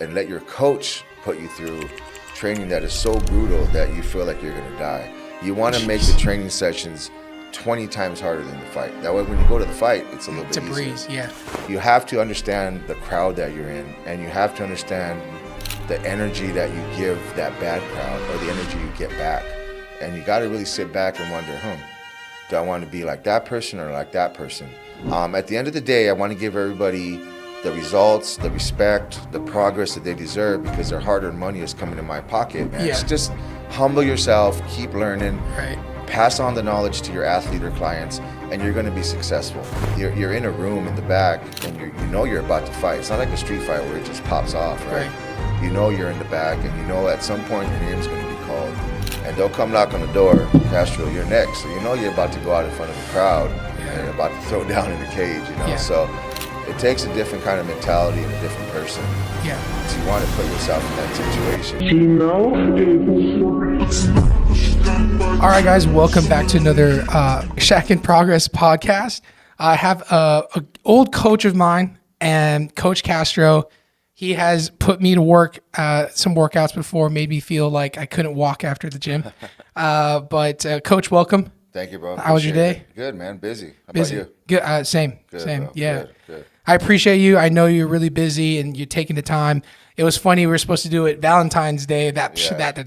and let your coach put you through training that is so brutal that you feel like you're going to die. You want to make the training sessions 20 times harder than the fight. That way, when you go to the fight, it's a little bit easier. It's a breeze, yeah. You have to understand the crowd that you're in, and you have to understand the energy that you give that bad crowd or the energy you get back. And you got to really sit back and wonder, do I want to be like that person or like that person? At the end of the day, I want to give everybody the results, the respect, the progress that they deserve, because their hard-earned money is coming in my pocket, man. Yeah. Just humble yourself, keep learning, Right. pass on the knowledge to your athlete or clients, and you're going to be successful. You're in a room in the back, and you know you're about to fight. It's not like a street fight where it just pops off, right? You know you're in the back, and you know at some point your name's going to be called. And they'll come knock on the door, Castro, you're next. So you know you're about to go out in front of the crowd, and you're about to throw down in the cage, you know? Yeah. So it takes a different kind of mentality and a different person. Yeah. So you want to put yourself in that situation. All right, guys, welcome back to another Shack in Progress podcast. I have an old coach of mine, and Coach Castro. He has put me to work some workouts before, made me feel like I couldn't walk after the gym. But Coach, welcome. Thank you, bro. How was your day? Good, man. Busy. How Busy. about you? Good. Same. Good, Same. bro. Yeah. Good. I appreciate you. I know you're really busy and you're taking the time. It was funny. We were supposed to do it Valentine's Day. That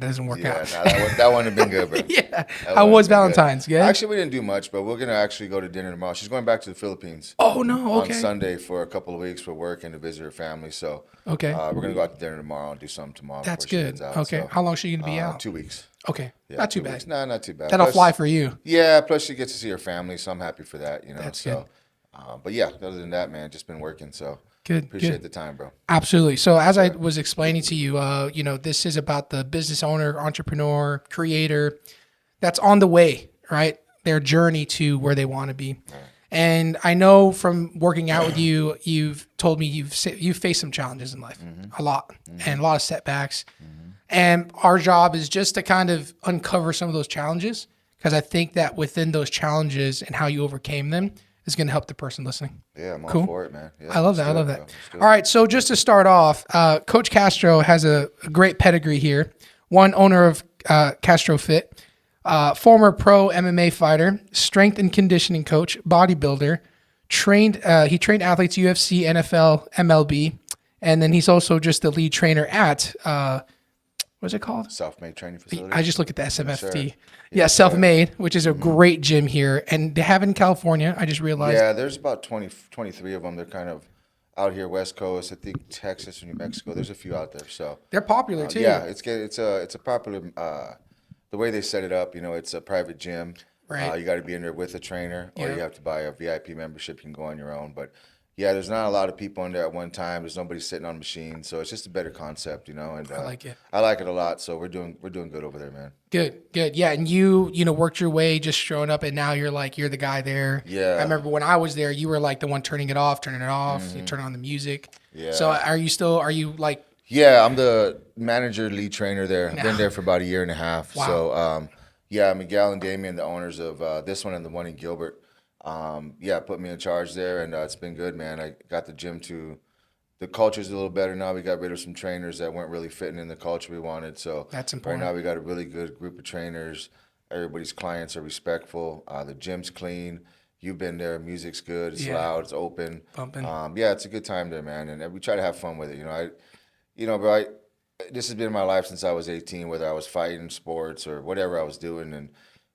doesn't work out. Nah, that wouldn't have been good, bro. Yeah. How was Valentine's? Good. Actually, we didn't do much, but we're going to actually go to dinner tomorrow. She's going back to the Philippines. Oh, no. Okay. On Sunday for a couple of weeks for work and to visit her family. So okay. We're going to go out to dinner tomorrow and do something tomorrow. That's good. Okay. So, how long is she going to be out? 2 weeks. Okay. Yeah, not too bad. Weeks. No, not too bad. That'll fly for you. Yeah. Plus, she gets to see her family, so I'm happy for that. You know. That's good. But yeah, other than that, man, just been working. So appreciate the time, bro. Absolutely. So as I was explaining to you, this is about the business owner, entrepreneur, creator that's on the way, right? Their journey to where they want to be. Right. And I know from working out with you, you've told me you've faced some challenges in life, a lot, and a lot of setbacks. And our job is just to kind of uncover some of those challenges, because I think that within those challenges and how you overcame them is going to help the person listening. Yeah, I'm all for it, man. Yeah, I love that. All right, so just to start off, Coach Castro has a great pedigree here. One, owner of Castro Fit, former pro MMA fighter, strength and conditioning coach, bodybuilder, he trained athletes UFC, NFL, MLB, and then he's also just the lead trainer at what's it called? Self-made training facility. I just look at the SMFT. Yes, yeah, Self-Made, which is a great gym here. And they have it in California. I just realized. Yeah, there's about 23 of them. They're kind of out here West Coast. I think Texas or New Mexico. There's a few out there. So they're popular too. Yeah, it's a popular. The way they set it up, it's a private gym. Right. You got to be in there with a trainer, or you have to buy a VIP membership. You can go on your own, but. Yeah, there's not a lot of people in there at one time. There's nobody sitting on machines, so it's just a better concept, And I like it. I like it a lot. So we're doing good over there, man. Good. Yeah, and you worked your way, just showing up, and now you're the guy there. Yeah. I remember when I was there, you were like the one turning it off. You turn on the music. Yeah. So are you like? Yeah, I'm the manager, lead trainer there. No. I've been there for about a year and a half. Wow. So Miguel and Damien, the owners of this one and the one in Gilbert. Put me in charge there, and it's been good, man. I got the gym the culture's a little better now. We got rid of some trainers that weren't really fitting in the culture we wanted. So that's important. Right now we got a really good group of trainers. Everybody's clients are respectful. The gym's clean. You've been there. Music's good. It's loud. It's open. Bumping. It's a good time there, man. And we try to have fun with it. This has been my life since I was 18, whether I was fighting sports or whatever I was doing. And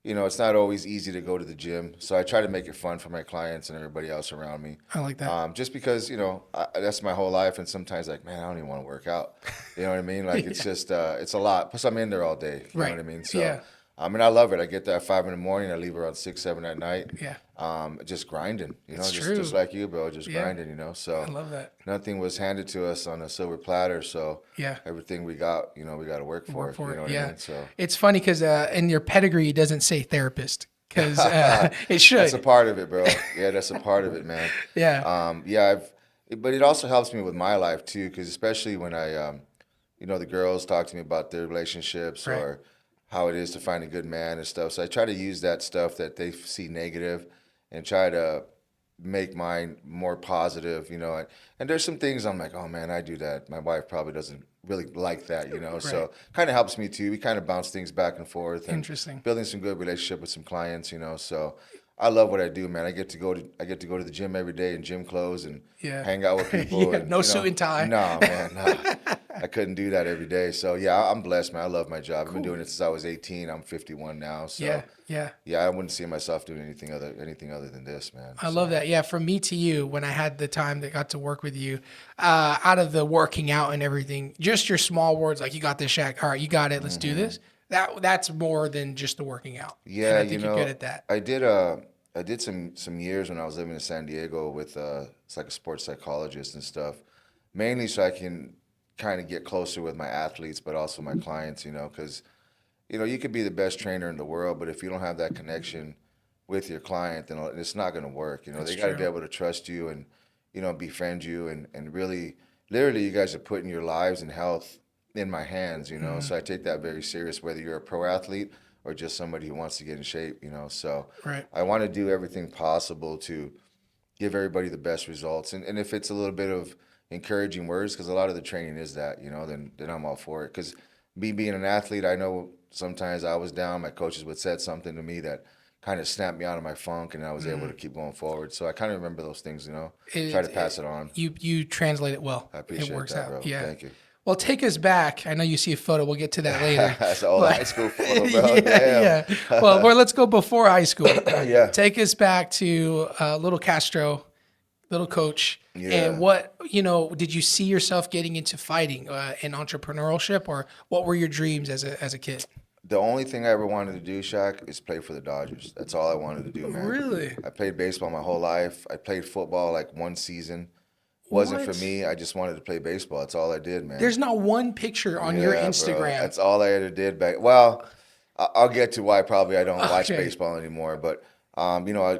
it's not always easy to go to the gym, so I try to make it fun for my clients and everybody else around me. I like that. Just because, that's my whole life, and sometimes man, I don't even want to work out. You know what I mean? Like, it's just, it's a lot. Plus, I'm in there all day. You know what I mean? So, I love it. I get there at 5 a.m. I leave around 6, 7 at night. Yeah. Just grinding, it's true. Just like you, bro, grinding, So I love that. Nothing was handed to us on a silver platter, so everything we got, we got to work for it. You know what I mean? So it's funny because in your pedigree it doesn't say therapist, because it should. That's a part of it, bro. Yeah, that's a part of it, man. Yeah. But it also helps me with my life too, because especially when I, the girls talk to me about their relationships or how it is to find a good man and stuff. So I try to use that stuff that they see negative and try to make mine more positive, and there's some things I'm like, oh man, I do that. My wife probably doesn't really like that, Right. so kind of helps me too. We kind of bounce things back and forth and Interesting. building some good relationship with some clients, so I love what I do, man. I get to go to the gym every day in gym clothes and Yeah. hang out with people Yeah. and No suit and tie. no, man, no. I couldn't do that every day. So yeah, I'm blessed, man. I love my job. I've been Cool. doing it since I was 18. I'm 51 now. Yeah. So Yeah. yeah, I wouldn't see myself doing anything other than this, man. I love So that. Yeah, from me to you, when I had the time that got to work with you, out of the working out and everything, just your small words like "you got this, Shaq." All right, you got it. Let's do this. That's more than just the working out, and yeah, I think you're good at that. I did some years when I was living in San Diego with it's like a sports psychologist and stuff, mainly so I can kind of get closer with my athletes, but also my clients, because you could be the best trainer in the world, but if you don't have that connection with your client, then it's not going to work. That's They got to be true. able to trust you and, befriend you and really, literally, you guys are putting your lives and health in my hands. Mm, So I take that very serious, whether you're a pro athlete or just somebody who wants to get in shape. So right. I want to do everything possible to give everybody the best results. And if it's a little bit of encouraging words, because a lot of the training is that, then I'm all for it. Because me being an athlete, I know sometimes I was down, my coaches would said something to me that kind of snapped me out of my funk, and I was able to Mm. keep going forward. So I kind of remember those things, try It, to pass it on. you translate it well. I It appreciate works that, out. bro. Yeah. Thank you. Well, take us back. I know you see a photo. We'll get to that later. That's an old But high school photo, bro. yeah, Damn. yeah. Well, let's go before high school. Yeah. Take us back to little Castro, little coach. And Yeah. what, did you see yourself getting into fighting and entrepreneurship, or what were your dreams as a kid? The only thing I ever wanted to do, Shaq, is play for the Dodgers. That's all I wanted to do, man. Really? I played baseball my whole life. I played football like one season. Wasn't for What? me. I just wanted to play baseball. That's all I did, man. There's not one picture on your Yeah, bro. Instagram. That's all I ever did back. Well, I'll get to why probably I don't watch Okay. baseball anymore. But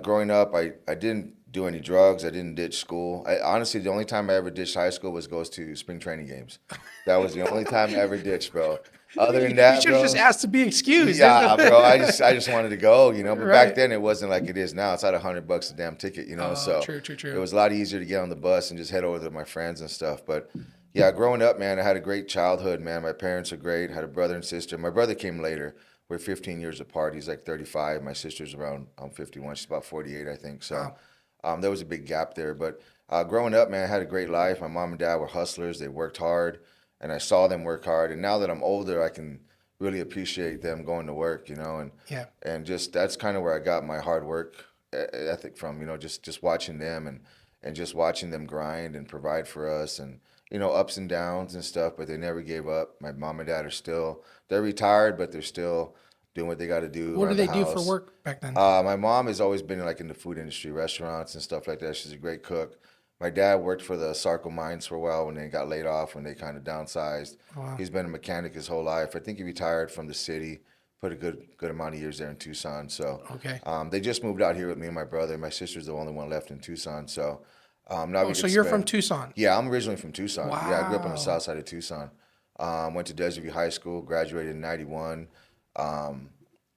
growing up, I didn't do any drugs. I didn't ditch school. Honestly, the only time I ever ditched high school was goes to spring training games. That was the only time I ever ditched, bro. Other than You that, should have just bro. asked to be excused. There's Yeah, no- bro. I just wanted to go. But back Right. then it wasn't like it is now. It's at $100 a damn ticket. Oh, So true, true, it true. was a lot easier to get on the bus and just head over to my friends and stuff. But yeah, growing up, man, I had a great childhood, man. My parents are great. Had a brother and sister. My brother came later. We're 15 years apart. He's like 35. My sister's around, I'm 51. She's about 48, I think. So Wow. there was a big gap there. But growing up, man, I had a great life. My mom and dad were hustlers. They worked hard, and I saw them work hard. And now that I'm older, I can really appreciate them going to work. Yeah. And just that's kind of where I got my hard work ethic from. Just watching them and just watching them grind and provide for us and ups and downs and stuff, but they never gave up. My mom and dad are still they're retired, but they're still doing what they got to do What do around the they do for house. work back then? My mom has always been like in the food industry, restaurants and stuff like that. She's a great cook. My dad worked for the Sarco mines for a while when they got laid off, when they kind of downsized. Wow. He's been a mechanic his whole life. I think he retired from the city, put a good amount of years there in Tucson. So Okay. they just moved out here with me and my brother. My sister's the only one left in Tucson. So now Oh, we so get to you're from spend. Tucson. Yeah, I'm originally from Tucson. Yeah, I grew up on the Wow. south side of Tucson. Went to Desert View High School, graduated in '91. Um,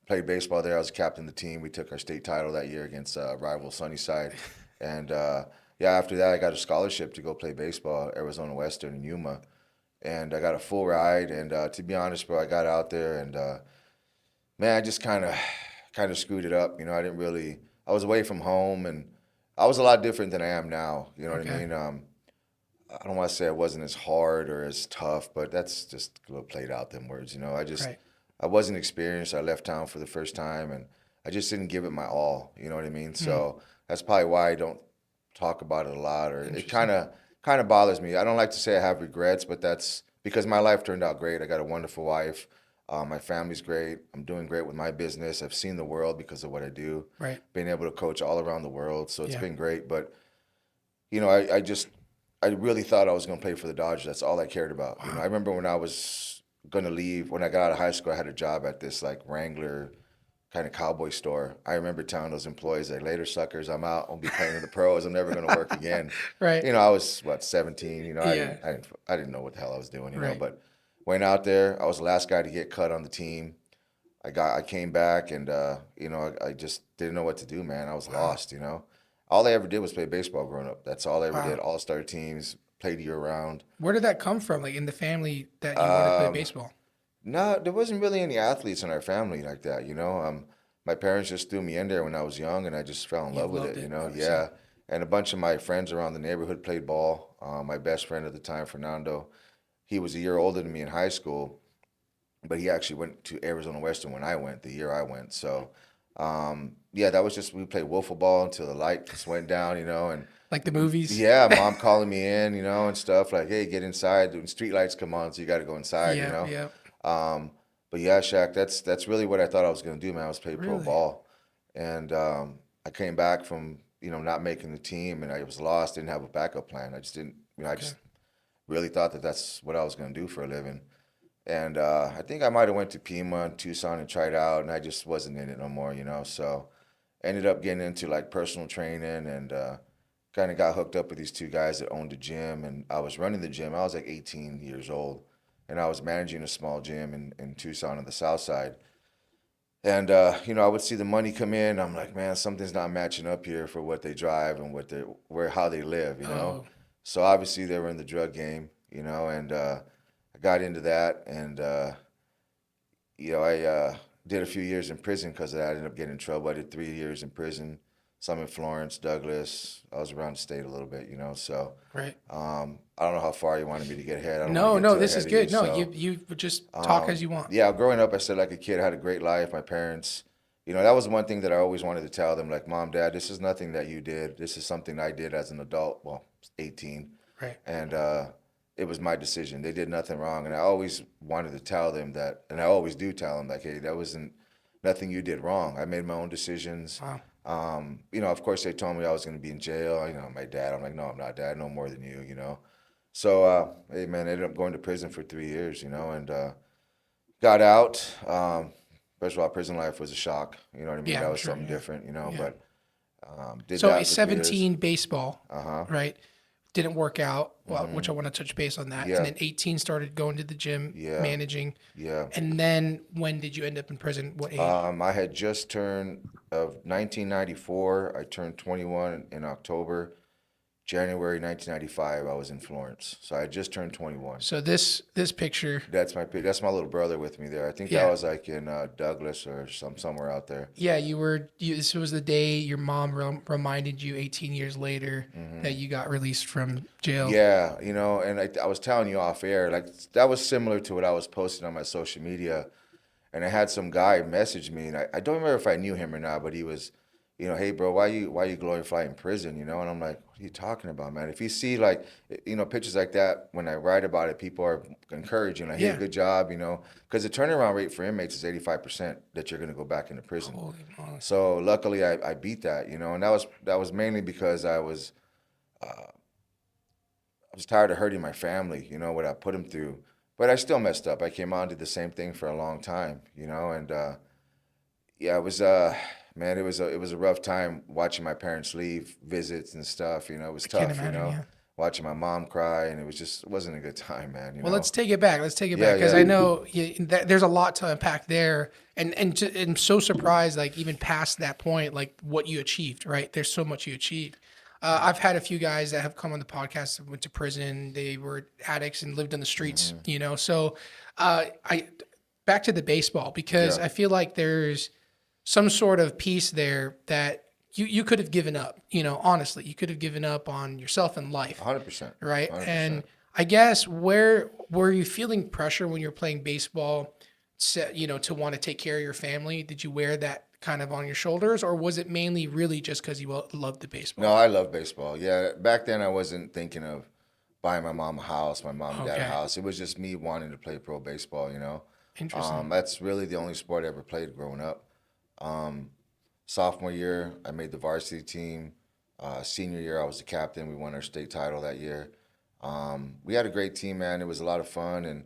Played baseball there. I was captain of the team. We took our state title that year against rival Sunnyside. And yeah, after that, I got a scholarship to go play baseball at Arizona Western in Yuma. And I got a full ride. And to be honest, bro, I got out there and man, I just kind of screwed it up. I didn't really. I was away from home, and I was a lot different than I am now. You know what I Okay. mean? I don't want to say I wasn't as hard or as tough, but that's just a little played out them words. Right. I wasn't experienced. I left town for the first time, and I just didn't give it my all. You know what I mean? Hmm. So that's probably why I don't talk about it a lot, or it kind Interesting. of kind of bothers me. I don't like to say I have regrets, but that's because my life turned out great. I got a wonderful wife. My family's great. I'm doing great with my business. I've seen the world because of what I do. Right. Being able to coach all around the world, so it's Yeah. been great. But I really thought I was going to play for the Dodgers. That's all I cared about. I Wow. remember when I was going to leave, when I got out of high school, I had a job at this like Wrangler kind of cowboy store. I remember telling those employees, like, later suckers, I'm out. I'll be playing in the pros. I'm never going to work again. Right. I was what 17. Yeah. I didn't know what the hell I was doing. Right. But went out there. I was the last guy to get cut on the team. I came back and I just didn't know what to do, man. I was Wow. lost. All I ever did was play baseball growing up. That's all I ever did. Wow. All-star teams, played year round. Where did that come from? Like in the family that you wanted to play Um, baseball? no, there wasn't really any athletes in our family like that, you know. My parents just threw me in there when I was young, and I just fell in You've love with loved it, you it. know. Same. Yeah, and a bunch of my friends around the neighborhood played ball. My best friend at the time, Fernando, he was a year older than me in high school, but he actually went to Arizona Western when I went, the year I went. So, yeah, that was just we played wiffle ball until the lights went down, you know, and Like the movies. yeah, mom calling me in, you know, and stuff like, hey, get inside. The street lights come on, so you got to go inside, you Yeah, know. yeah. Um, but yeah, Shaq, that's really what I thought I was gonna do, man. I was play pro Really? ball, and I came back from not making the team, and I was lost, didn't have a backup plan. I just didn't, I Okay. just really thought that that's what I was gonna do for a living. And I think I might have went to Pima and Tucson and tried out, and I just wasn't in it no more, you know. So ended up getting into like personal training and kind of got hooked up with these two guys that owned a gym, and I was running the gym. I was like 18 years old, and I was managing a small gym in Tucson on the south side. And I would see the money come in. I'm like, man, something's not matching up here for what they drive and what they where how they live, you know. Oh, So obviously they were in the drug game, you know, and I got into that, and I did a few years in prison because of that. I ended up getting in trouble. I did 3 years in prison, some in Florence, Douglas. I was around the state a little bit, you know. So right. I don't know how far you wanted me to get ahead. I don't want to No, get no, too this is ahead of you. good. No, So you would just talk as you want. yeah, growing up, I said like a kid, I had a great life. My parents, that was one thing that I always wanted to tell them, like, Mom, Dad, this is nothing that you did. This is something I did as an adult. Well, 18, Right. and it was my decision. They did nothing wrong, and I always wanted to tell them that, and I always do tell them, like, hey, that wasn't nothing you did wrong. I made my own decisions. Wow. Of course, they told me I was going to be in jail. My dad, I'm like, no, I'm not, Dad. No more than you, you know. So, hey, man, I ended up going to prison for 3 years, and got out. First of all, prison life was a shock. You know what I mean? Yeah, That I'm was sure. something Yeah. different, Yeah. but did So a that for 3 years. 17 baseball, Uh huh. right? Didn't work out, well, which Hmm. I want to touch base on that. And Yeah. then 18 started going to the gym, Yeah. managing. Yeah. And then when did you end up in prison? What age? I had just turned of 1994. I turned 21 in October. January 1995, I was in Florence. So I had just turned 21. So this picture, That's my little brother with me there. I think that yeah. was like in Douglas or somewhere out there. Yeah, this was the day your mom reminded you 18 years later that Hmm. you got released from jail. Yeah, and I was telling you off air, like that was similar to what I was posting on my social media. And I had some guy message me, and I don't remember if I knew him or not, but he was, hey bro, why you glorifying prison, And I'm like, what are you talking about, man? If you see like, pictures like that, when I write about it, people are encouraging, like, hey, Yeah. good job, because the turnaround rate for inmates is 85% that you're gonna go back into prison. Holy moly. So luckily, I beat that, and that was mainly because I was tired of hurting my family, what I put them through. But I still messed up. I came on, did the same thing for a long time, and yeah, it was man, it was a rough time watching my parents leave visits and stuff. It was I can't tough, imagine, yeah. watching my mom cry, and it wasn't a good time, man. Well, let's take it back. Let's take it Yeah, back because I yeah. know there's a lot to unpack there, and I'm so surprised, like even past that point, like what you achieved. Right? There's so much you achieved. I've had a few guys that have come on the podcast that went to prison. They were addicts and lived on the streets. Hmm. So I back to the baseball because Yeah, I feel like there's some sort of piece there that you could have given up. Honestly, you could have given up on yourself and life, 100%, right? And 100%. I guess where were you feeling pressure when you're playing baseball, to want to take care of your family? Did you wear that kind of on your shoulders, or was it mainly really just because you loved the No, baseball? I love baseball. Yeah, back then I wasn't thinking of buying my mom a house, my mom and dad a Okay, house. It was just me wanting to play pro baseball. interesting. That's really the only sport I ever played growing up. Um, Sophomore year, I made the varsity team. Senior year, I was the captain. We won our state title that year. We had a great team, man. It was a lot of fun, and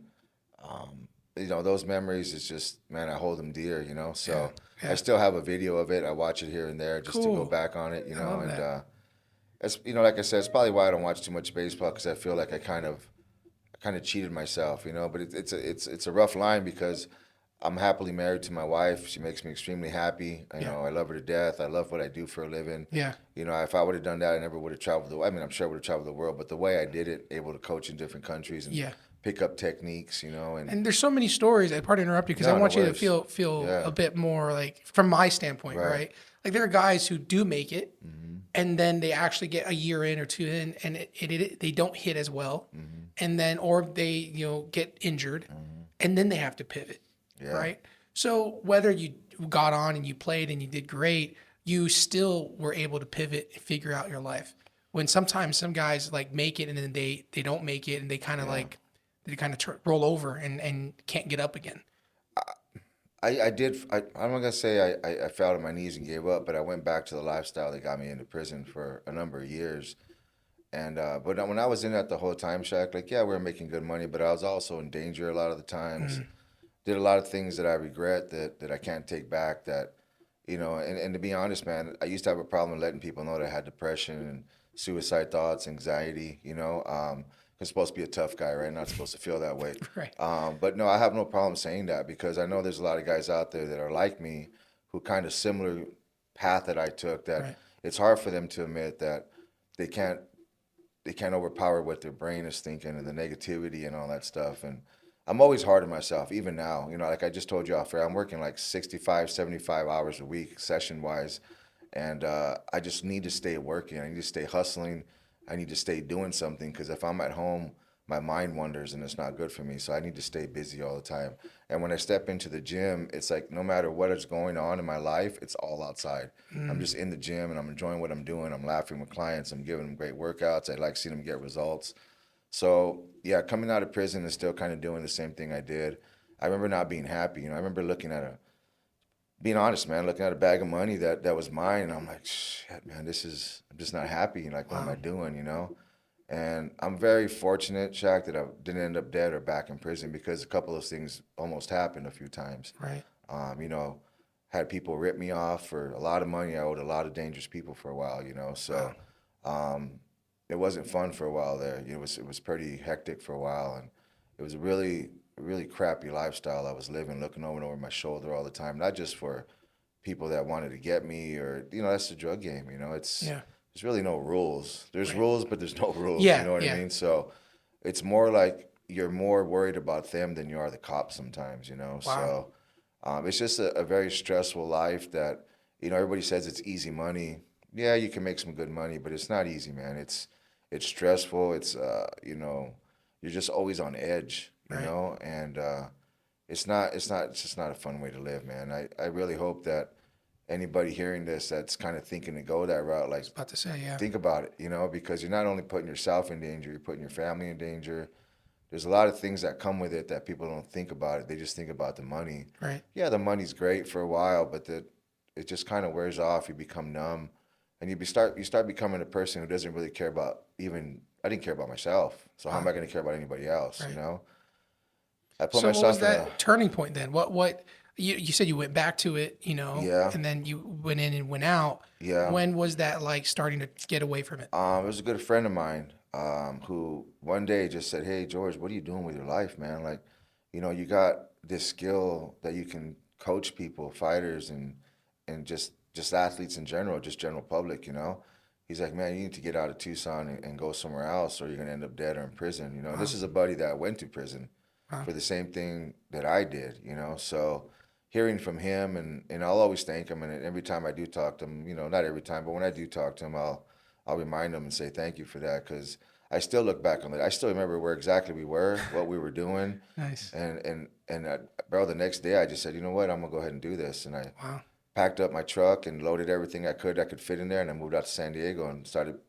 those memories is just, man, I hold them dear. Yeah, So I yeah, still have a video of it. I watch it here and there just to go cool. back on it. I love And that. it's like I said, it's probably why I don't watch too much baseball because I feel like I kind of cheated myself. But it's a rough line because I'm happily married to my wife. She makes me extremely happy. You Yeah. know, I love her to death. I love what I do for a living. Yeah. You know, if I would have done that, I never would have traveled I mean, I'm sure I would have traveled the world, but the way I did it, able to coach in different countries and Yeah. pick up techniques, you know, and And there's so many stories. I pardon to interrupt you because I no, no want you to worries. feel a Yeah, bit more like from my standpoint, right. right? Like there are guys who do make it, Mm-hmm. and then they actually get a year in or two in, and they don't hit as well, Mm-hmm. and then or they get injured, Mm-hmm. and then they have to pivot, Yeah, right? So whether you got on and you played and you did great, you still were able to pivot and figure out your life. When sometimes some guys like make it and then they don't make it and they kind of yeah. like they kind of roll over and can't get up again. I did. I'm not gonna say I fell on my knees and gave up, but I went back to the lifestyle that got me into prison for a number of years. And but when I was in that the whole time, Shaq, like yeah, we were making good money, but I was also in danger a lot of the times. Mm, Did a lot of things that I regret that I can't take back. That you know, and to be honest, man, I used to have a problem letting people know that I had depression and suicide thoughts, anxiety. You know, I'm supposed to be a tough guy, right? Not supposed to feel that way. right, But no, I have no problem saying that because I know there's a lot of guys out there that are like me, who kind of similar path that I took. That right. it's hard for them to admit that they can't they can't overpower what their brain is thinking and the negativity and all that stuff. And I'm always hard on myself, even now. You know, like I just told you off air, I'm working like 65, 75 hours a week, session wise. And I just need to stay working. I need to stay hustling. I need to stay doing something because if I'm at home, my mind wanders and it's not good for me. So I need to stay busy all the time. And when I step into the gym, it's like no matter what is going on in my life, it's all outside. I'm Mm, just in the gym and I'm enjoying what I'm doing. I'm laughing with clients. I'm giving them great workouts. I like seeing them get results. So yeah, coming out of prison and still kind of doing the same thing I did. I remember not being happy. You know, I remember being honest, man, looking at a bag of money that was mine, and I'm like, shit, man, I'm just not happy. Like, what am wow. I doing? You know. And I'm very fortunate, Shaq, that I didn't end up dead or back in prison because a couple of things almost happened a few times. Right. You know, had people rip me off for a lot of money. I owed a lot of dangerous people for a while, you know. Wow. So um, it wasn't fun for a while there. You know, it was pretty hectic for a while, and it was a really crappy lifestyle I was living, looking over and over my shoulder all the time. Not just for people that wanted to get me, or you know, that's the drug game. You know, it's Yeah. there's really no rules. There's Right. rules, but there's no rules. You Yeah. know what I Yeah. mean? So it's more like you're more worried about them than you are the cops sometimes. You know, Wow. so. It's just a very stressful life that, you know, everybody says it's easy money. Yeah, you can make some good money, but it's not easy, man. It's stressful. You know, you're just always on edge, you Right. know, and it's just not a fun way to live, man. I really hope that anybody hearing this that's kind of thinking to go that route, like About to say, yeah. think about it, you know, because you're not only putting yourself in danger, you're putting your family in danger. There's a lot of things that come with it that people don't think about it. They just think about the money. Right. Yeah, the money's great for a while, but it just kind of wears off. You become numb, and you start becoming a person who doesn't really care about even. I didn't care about myself, so how am Wow. I going to care about anybody else? You Right. know, I put So what was myself in a that turning point then? What you said you went back to it, yeah, and then you went in and went out. yeah. When was that like starting to get away from it? It was a good friend of mine who one day just said, "Hey, George, what are you doing with your life, man? Like, you know, you got this skill that you can coach people, fighters, and just athletes in general, just general public, you know." He's like, "Man, you need to get out of Tucson and go somewhere else, or you're gonna end up dead or in prison." You know, and Wow. this is a buddy that went to prison Wow. for the same thing that I did, you know. So hearing from him, and I'll always thank him, and every time I do talk to him, you know, not every time, but when I do talk to him, I'll remind him and say thank you for that because I still look back on it. I still remember where exactly we were, what we were doing, Nice. and bro, the next day I just said, you know what, I'm gonna go ahead and do this, and I Wow. packed up my truck and loaded everything I could fit in there, and I moved out to San Diego and started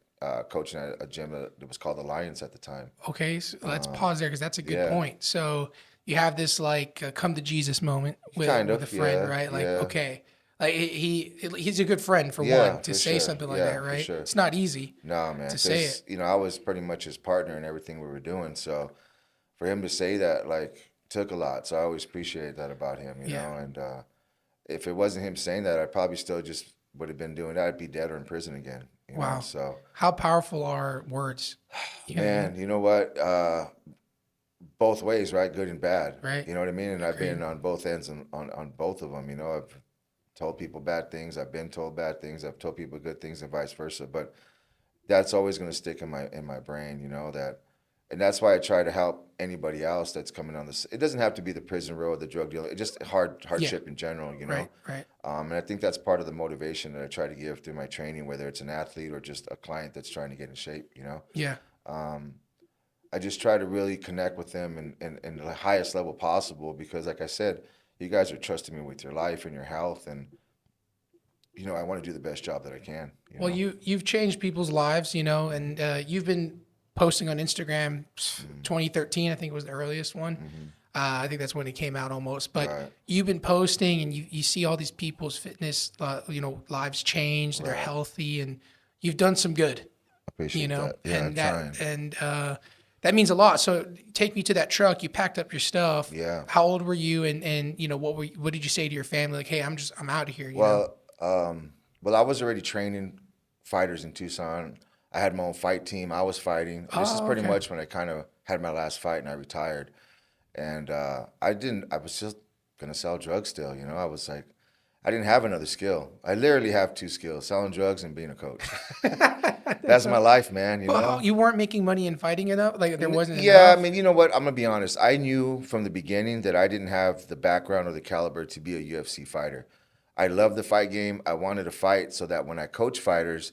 coaching at a gym that was called the Lions at the time. Okay. So let's Um, pause there because that's a good yeah, point. So you have this like come to Jesus moment kind with a of, friend, yeah, right? Like, yeah, okay, like he's a good friend for yeah, one to for say sure, something like yeah, that, for right? sure. It's not easy No, man, to say because it. you know I was pretty much his partner in everything we were doing. So for him to say that, like, took a lot. So I always appreciate that about him, you Yeah. know. And if it wasn't him saying that, I probably still just would have been doing that. I'd be dead or in prison again, you know. Wow. So How powerful are words? You know what I mean? man, you know what? both ways, right? Good and bad. Right. You know what I mean? And I've Agreed. been on both ends on both of them. You know, I've told people bad things. I've been told bad things. I've told people good things and vice versa. But that's always going to stick in my brain. You know that, and that's why I try to help anybody else that's coming on this. It doesn't have to be the prison road, the drug dealer. It's just Yeah. hardship in general. You know. Right. Right. And I think that's part of the motivation that I try to give through my training, whether it's an athlete or just a client that's trying to get in shape. You know. Yeah. Um, I just try to really connect with them in the highest level possible because, like I said, you guys are trusting me with your life and your health, and I want to do the best job that I can. You Well, know, you've changed people's lives, and you've been posting on Instagram. 2013, I think was the earliest one. I think that's when it came out almost. But right, you've been posting, and you see all these people's fitness, lives change. They're right. healthy, and you've done some good. Appreciate that. Yeah, And trying. that means a lot. So take me to that truck. You packed up your stuff. Yeah. How old were you? And what did you say to your family? Like, hey, I'm out of here. Well, I was already training fighters in Tucson. I had my own fight team. I was fighting. This is Oh, pretty okay. much when I kind of had my last fight and I retired. And I was just gonna sell drugs still. I was like, I didn't have another skill. I literally have two skills: selling drugs and being a coach. That's my life, man. Well, you weren't making money in fighting enough. Like there wasn't Yeah, I enough. mean, you know what? I'm gonna be honest. I knew from the beginning that I didn't have the background or the caliber to be a UFC fighter. I love the fight game. I wanted to fight so that when I coach fighters,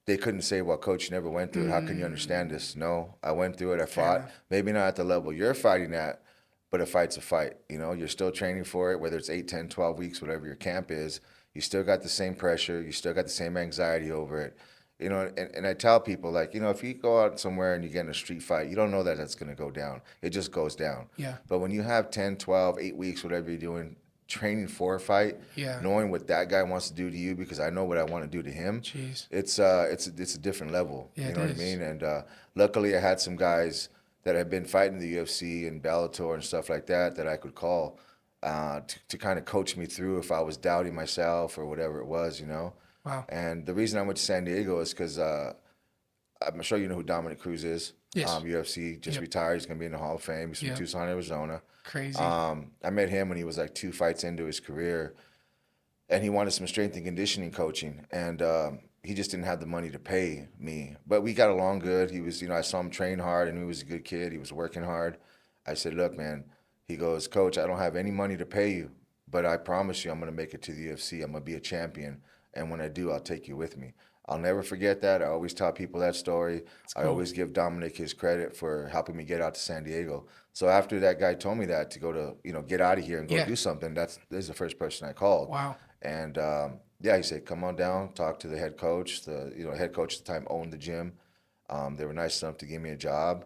they couldn't say, "Well, coach, you never went through it. How can you understand this?" No, I went through it. I Fair fought. enough. Maybe not at the level you're fighting at, but a fight's a fight. You're still training for it, whether it's 8, 10, 12 weeks, whatever your camp is. You still got the same pressure. You still got the same anxiety over it. And I tell people, like, if you go out somewhere and you get in a street fight, you don't know that that's going to go down. It just goes down. Yeah. But when you have 10, 12, 8 weeks, whatever you're doing, training for a fight, Yeah. knowing what that guy wants to do to you because I know what I want to do to him, Jeez. it's a different level. Yeah, You it know what I is. mean? And luckily, I had some guys that had been fighting the UFC and Bellator and stuff like that I could call to kind of coach me through if I was doubting myself or whatever it was. Wow. And the reason I went to San Diego is because I'm sure you know who Dominic Cruz is. Yes. UFC just Yep. retired. He's going to be in the Hall of Fame. He's from Yep. Tucson, Arizona. Crazy. I met him when he was like 2 fights into his career, and he wanted some strength and conditioning coaching, and he just didn't have the money to pay me. But we got along good. He was, I saw him train hard, and he was a good kid. He was working hard. I said, look, man. He goes, Coach, I don't have any money to pay you, but I promise you I'm going to make it to the UFC. I'm going to be a champion. And when I do, I'll take you with me. I'll never forget that. I always tell people that story. I cool. always give Dominic his credit for helping me get out to San Diego. So after that guy told me that to go to, get out of here and go Yeah. do something, this is the first person I called. Wow. And yeah, he said, come on down, talk to the head coach. The head coach at the time owned the gym. They were nice enough to give me a job.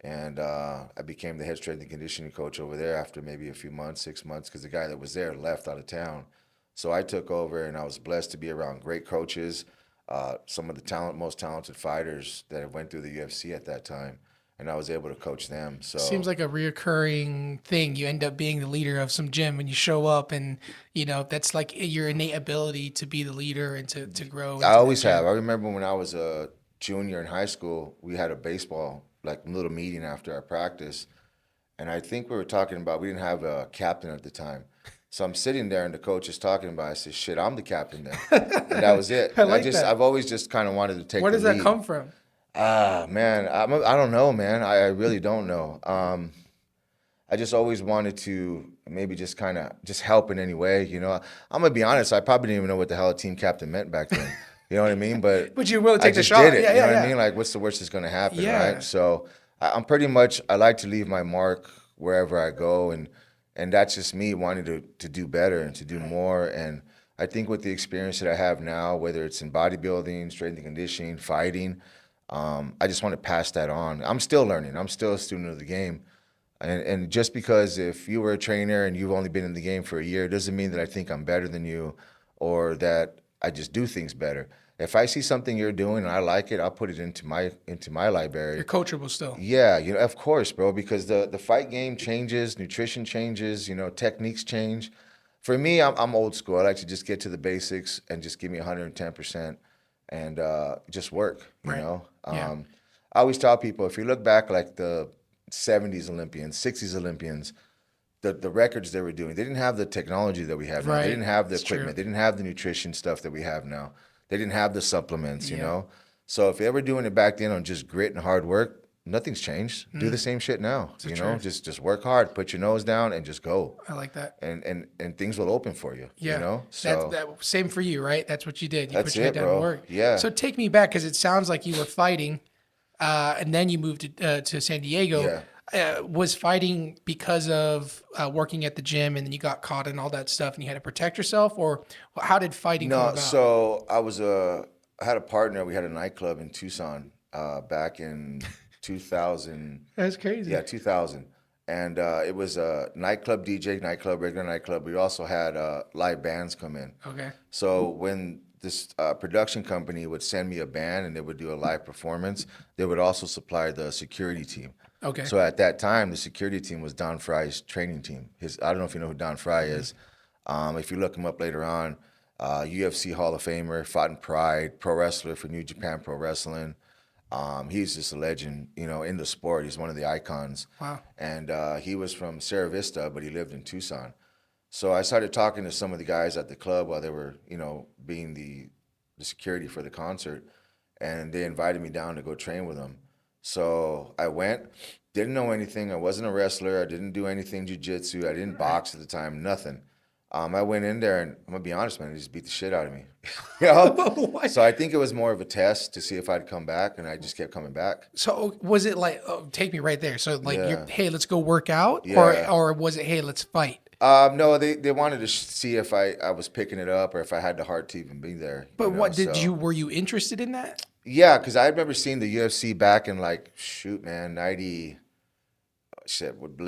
And I became the head strength and conditioning coach over there after maybe a few months, 6 months, because the guy that was there left out of town. So I took over, and I was blessed to be around great coaches, some of the most talented fighters that went through the UFC at that time, and I was able to coach them. So Seems like a reoccurring thing. You end up being the leader of some gym when you show up, and that's like your innate ability to be the leader and to grow. I into always that gym. have. I remember when I was a junior in high school, we had a baseball little meeting after our practice, and I think we were talking about we didn't have a captain at the time. So I'm sitting there and the coach is talking about it. I said, shit, I'm the captain then. And that was it. I like that. I've always just kind of wanted to take Where the does lead. that come from? Man, I don't know, man. I really don't know. I just always wanted to maybe just kind of just help in any way. I'm gonna be honest. I probably didn't even know what the hell a team captain meant back then. You know what I mean? But But you were willing to I take the just shot. did it. Yeah, You know yeah, what I yeah. mean? Like, what's the worst that's gonna happen, Yeah. right? So I'm pretty much. I like to leave my mark wherever I go, and that's just me wanting to do better and to do more. And I think with the experience that I have now, whether it's in bodybuilding, strength and conditioning, fighting, I just want to pass that on. I'm still learning. I'm still a student of the game. And just because if you were a trainer and you've only been in the game for a year, doesn't mean that I think I'm better than you or that I just do things better. If I see something you're doing and I like it, I'll put it into my library. You're coachable still. Yeah, of course, bro, because the fight game changes, nutrition changes, techniques change. For me, I'm old school. I like to just get to the basics and just give me 110% and just work, Right. Yeah. I always tell people if you look back like '70s Olympians, '60s Olympians, the records they were doing. They didn't have the technology that we have now. They Right. didn't have the It's true. equipment. They didn't have the nutrition stuff that we have now. They didn't have the supplements, you Yeah. know. So if they were doing it back then on just grit and hard work, nothing's changed. Do the same shit now. the You know, truth. just work hard, put your nose down, and just go. I like that. And things will open for you. Yeah. You know. So that same for you, right? That's what you did. You That's put your head it, down bro. and work. Yeah. So take me back, because it sounds like you were fighting, and then you moved to San Diego. Yeah. Was fighting because of working at the gym, and then you got caught and all that stuff, and you had to protect yourself, or how did fighting come No, about? so I had a partner. We had a nightclub in Tucson back in 2000. That's crazy. Yeah, 2000. And it was a nightclub DJ, regular nightclub. We also had live bands come in. Okay. So when this production company would send me a band and they would do a live performance, they would also supply the security team. Okay. So at that time, the security team was Don Fry's training team. I don't know if you know who Don Fry is. If you look him up later on, UFC Hall of Famer, fought in Pride, pro wrestler for New Japan Pro Wrestling. He's just a legend, you know, in the sport. He's one of the icons. Wow. And he was from Sierra Vista, but he lived in Tucson. So I started talking to some of the guys at the club while they were, you know, being the security for the concert. And they invited me down to go train with them. So I went, didn't know anything. I wasn't a wrestler. I didn't do anything jiu-jitsu. I didn't box at the time, nothing. I went in there, and I'm going to be honest, man, they just beat the shit out of me. You know? So I think it was more of a test to see if I'd come back, and I just kept coming back. So was it like, take me right there. So like, Yeah. hey, let's go work out, Yeah. or was it, hey, let's fight? No, they wanted to see if I was picking it up or if I had the heart to even be there. But you know? what did So- you, were you interested in that? Yeah, because I remember seeing the UFC back in like, shoot, man, 90, what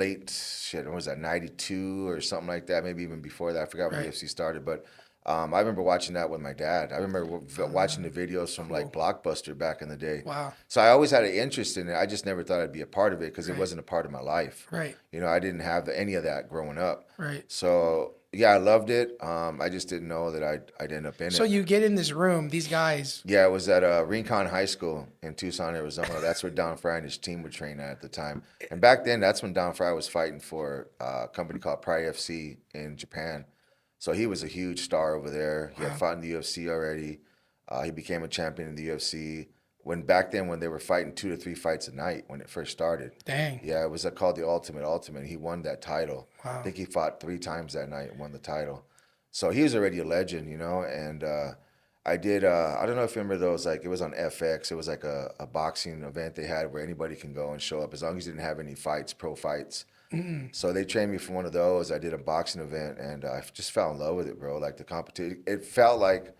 was that, 92 or something like that, maybe even before that. I forgot when Right. UFC started, but I remember watching that with my dad. I remember watching the videos from like Blockbuster back in the day. Wow. So I always had an interest in it. I just never thought I'd be a part of it because it wasn't a part of my life. Right. You know, I didn't have any of that growing up. Right. So yeah, I loved it. I just didn't know that I'd end up in So it. you get in this room, these guys. Yeah, it was at Rincon High School in Tucson, Arizona. That's where Don Fry and his team would train at the time. And back then, that's when Don Fry was fighting for a company called Pride FC in Japan. So he was a huge star over there. He had fought in the UFC already. He became a champion in the UFC. Back then, when they were fighting 2 to 3 fights a night when it first started. Dang. Yeah, it was called the Ultimate. He won that title. Wow. I think he fought 3 times that night and won the title. So he was already a legend, you know. And I did, I don't know if you remember those, like it was on FX. It was like a boxing event they had where anybody can go and show up as long as you didn't have any fights, pro fights. So they trained me for one of those. I did a boxing event and I just fell in love with it, bro. Like the competition, it felt like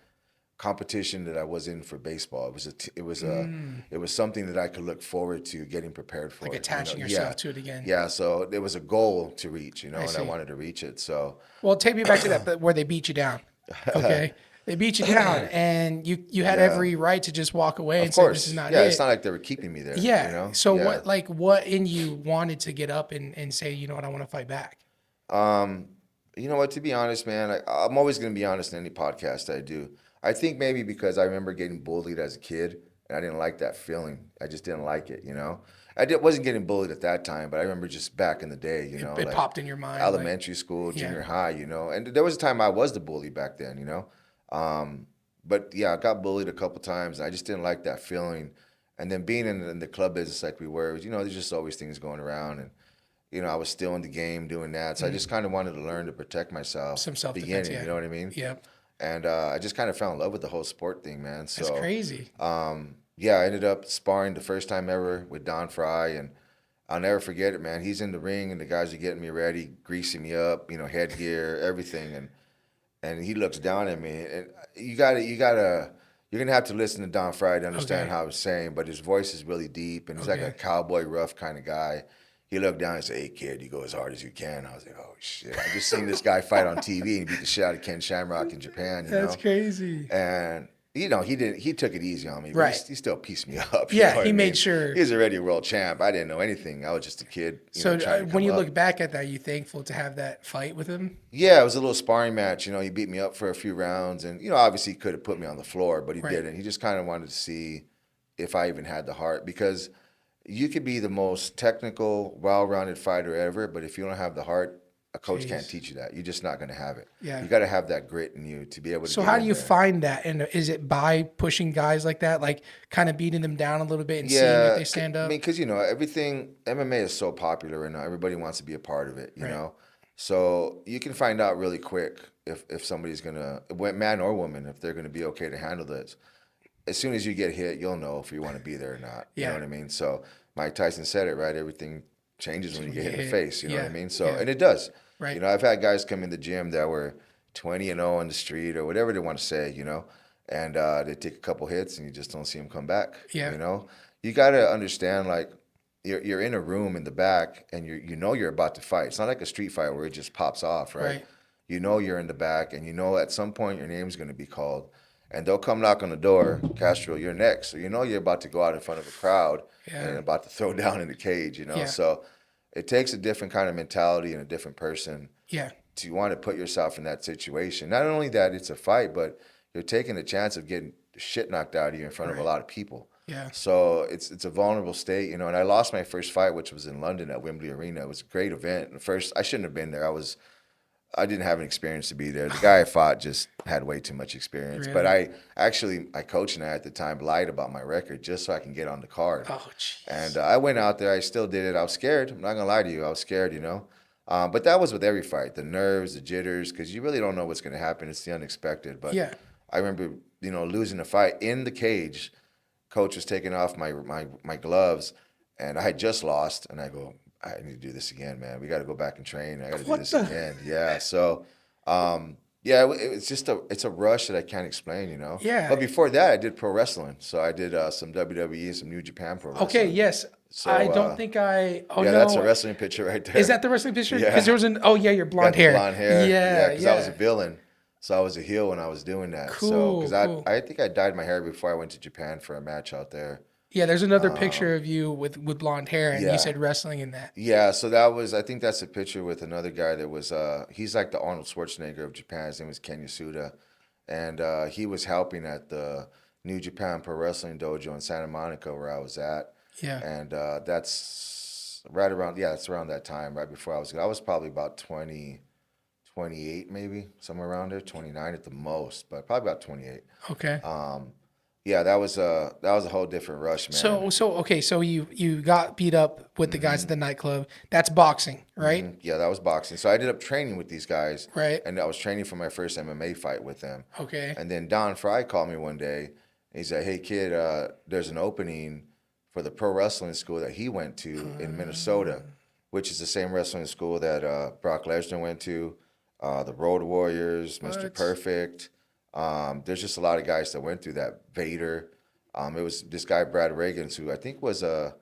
competition that I was in for baseball. It was something that I could look forward to getting prepared for. Like you know? attaching yourself to it again. Yeah, so there was a goal to reach, you know, and I see. wanted to reach it. So Well, take me back to that, but where they beat you down. Okay. They beat you down, and you had every right to just walk away and of say, course, this is not yeah, it. it's not like they were keeping me there. Yeah. You know? So Yeah. what in you wanted to get up and say, you know what, I want to fight back? You know what? To be honest, man, I'm always going to be honest in any podcast I do. I think maybe because I remember getting bullied as a kid, and I didn't like that feeling. I just didn't like it, you know. Wasn't getting bullied at that time, but I remember just back in the day, you know, It like popped in your mind. elementary school, junior high, you know. And there was a time I was the bully back then, you know. But yeah, I got bullied a couple times. And I just didn't like that feeling. And then being in the club business like we were, you know, there's just always things going around. And, you know, I was still in the game doing that. So I just kind of wanted to learn to protect myself. Some self-defense, beginning, yeah. you know what I mean? Yep. And I just kind of fell in love with the whole sport thing, man. So That's crazy. yeah, I ended up sparring the first time ever with Don Fry, and I'll never forget it, man. He's in the ring, and the guys are getting me ready, greasing me up, you know, headgear, everything, and he looks down at me, and you're gonna have to listen to Don Fry to understand how he's saying, but his voice is really deep, and he's like a cowboy rough kind of guy. He looked down and said, "Hey kid, you go as hard as you can." I was like, "Oh shit!" I just seen this guy fight on TV and beat the shit out of Ken Shamrock in Japan. You That's know? crazy. And you know, he took it easy on me, but Right. he still pieced me up. Yeah, you know what he I made mean? sure. He was already a world champ. I didn't know anything. I was just a kid. So trying to when come you up. look back at that, you thankful to have that fight with him? Yeah, it was a little sparring match. You know, he beat me up for a few rounds, and you know, obviously he could have put me on the floor, but he Right. didn't. He just kind of wanted to see if I even had the heart, because you could be the most technical, well-rounded fighter ever, but if you don't have the heart, a coach can't Jeez. teach you that. You're just not going to have it. Yeah. You got to have that grit in you to be able to So get how do in you there. find that? And is it by pushing guys like that, like kind of beating them down a little bit and seeing if Yeah, they stand I mean, up? because everything MMA is so popular right now. Everybody wants to be a part of it. Right. So you can find out really quick if somebody's gonna, man or woman, if they're gonna be okay to handle this. As soon as you get hit, you'll know if you want to be there or not. You know Yeah. what I mean? So Mike Tyson said it right. Everything changes when you get hit in the face. You know what I Yeah. mean? So Yeah. and it does. Right. I've had guys come in the gym that were 20-0 on the street or whatever they want to say. And they take a couple hits and you just don't see them come back. Yeah. You got to understand like you're in a room in the back and you're about to fight. It's not like a street fight where it just pops off, right? Right. You're in the back and at some point your name's going to be called and they'll come knock on the door. Castro, you're next. So you're about to go out in front of a crowd and Yeah. about to throw down in the cage. Yeah. So it takes a different kind of mentality and a different person Yeah. to want to put yourself in that situation. Not only that it's a fight, but you're taking the chance of getting the shit knocked out of you in front of a Right. lot of people. Yeah. So it's a vulnerable state, and I lost my first fight, which was in London at Wembley Arena. It was a great event. And first, I shouldn't have been there. I didn't have an experience to be there. The guy I fought just had way too much experience. But Really? my coach and I at the time lied about my record just so I can get on the card. Oh, jeez. And I went out there. I still did it. I was scared. I'm not gonna lie to you. I was scared. But that was with every fight, the nerves, the jitters, because you really don't know what's gonna happen. It's the unexpected. But Yeah. I remember, losing a fight in the cage. Coach was taking off my gloves, and I had just lost. And I go, I need to do this again, man. We got to go back and train. I got to do What this the? again. Yeah. So, yeah, it's just it's a rush that I can't explain. Yeah. But before that, I did pro wrestling. So I did some WWE and some New Japan pro wrestling. Okay. Yes. So, I don't think I. Oh yeah, no. that's a wrestling picture right there. Is that the wrestling picture? Yeah. Because there was an. Oh yeah, your blonde Got the hair. blonde hair. Yeah. Because I was a villain. So I was a heel when I was doing that. Cool, Because cool. I think I dyed my hair before I went to Japan for a match out there. Yeah. There's another picture of you with blonde hair, and yeah. you said wrestling in that. Yeah, so I think that's a picture with another guy that was, he's like the Arnold Schwarzenegger of Japan. His name was Ken Yasuda. And he was helping at the New Japan Pro Wrestling Dojo in Santa Monica where I was at. Yeah. And that's right around, it's around that time, right before I was probably about 20, 28 maybe, somewhere around there, 29 at the most, but probably about 28. Okay. Yeah, that was a whole different rush, man. So you got beat up with the guys at the nightclub. That's boxing, right? Yeah, that was boxing. So I ended up training with these guys. Right. And I was training for my first MMA fight with them. Okay. And then Don Fry called me one day. And he said, "Hey, kid, there's an opening for the pro wrestling school that he went to in Minnesota, which is the same wrestling school that Brock Lesnar went to, the Road Warriors, Mr. What? Perfect. There's just a lot of guys that went through that. Vader. It was this guy, Brad Reagans, who I think was I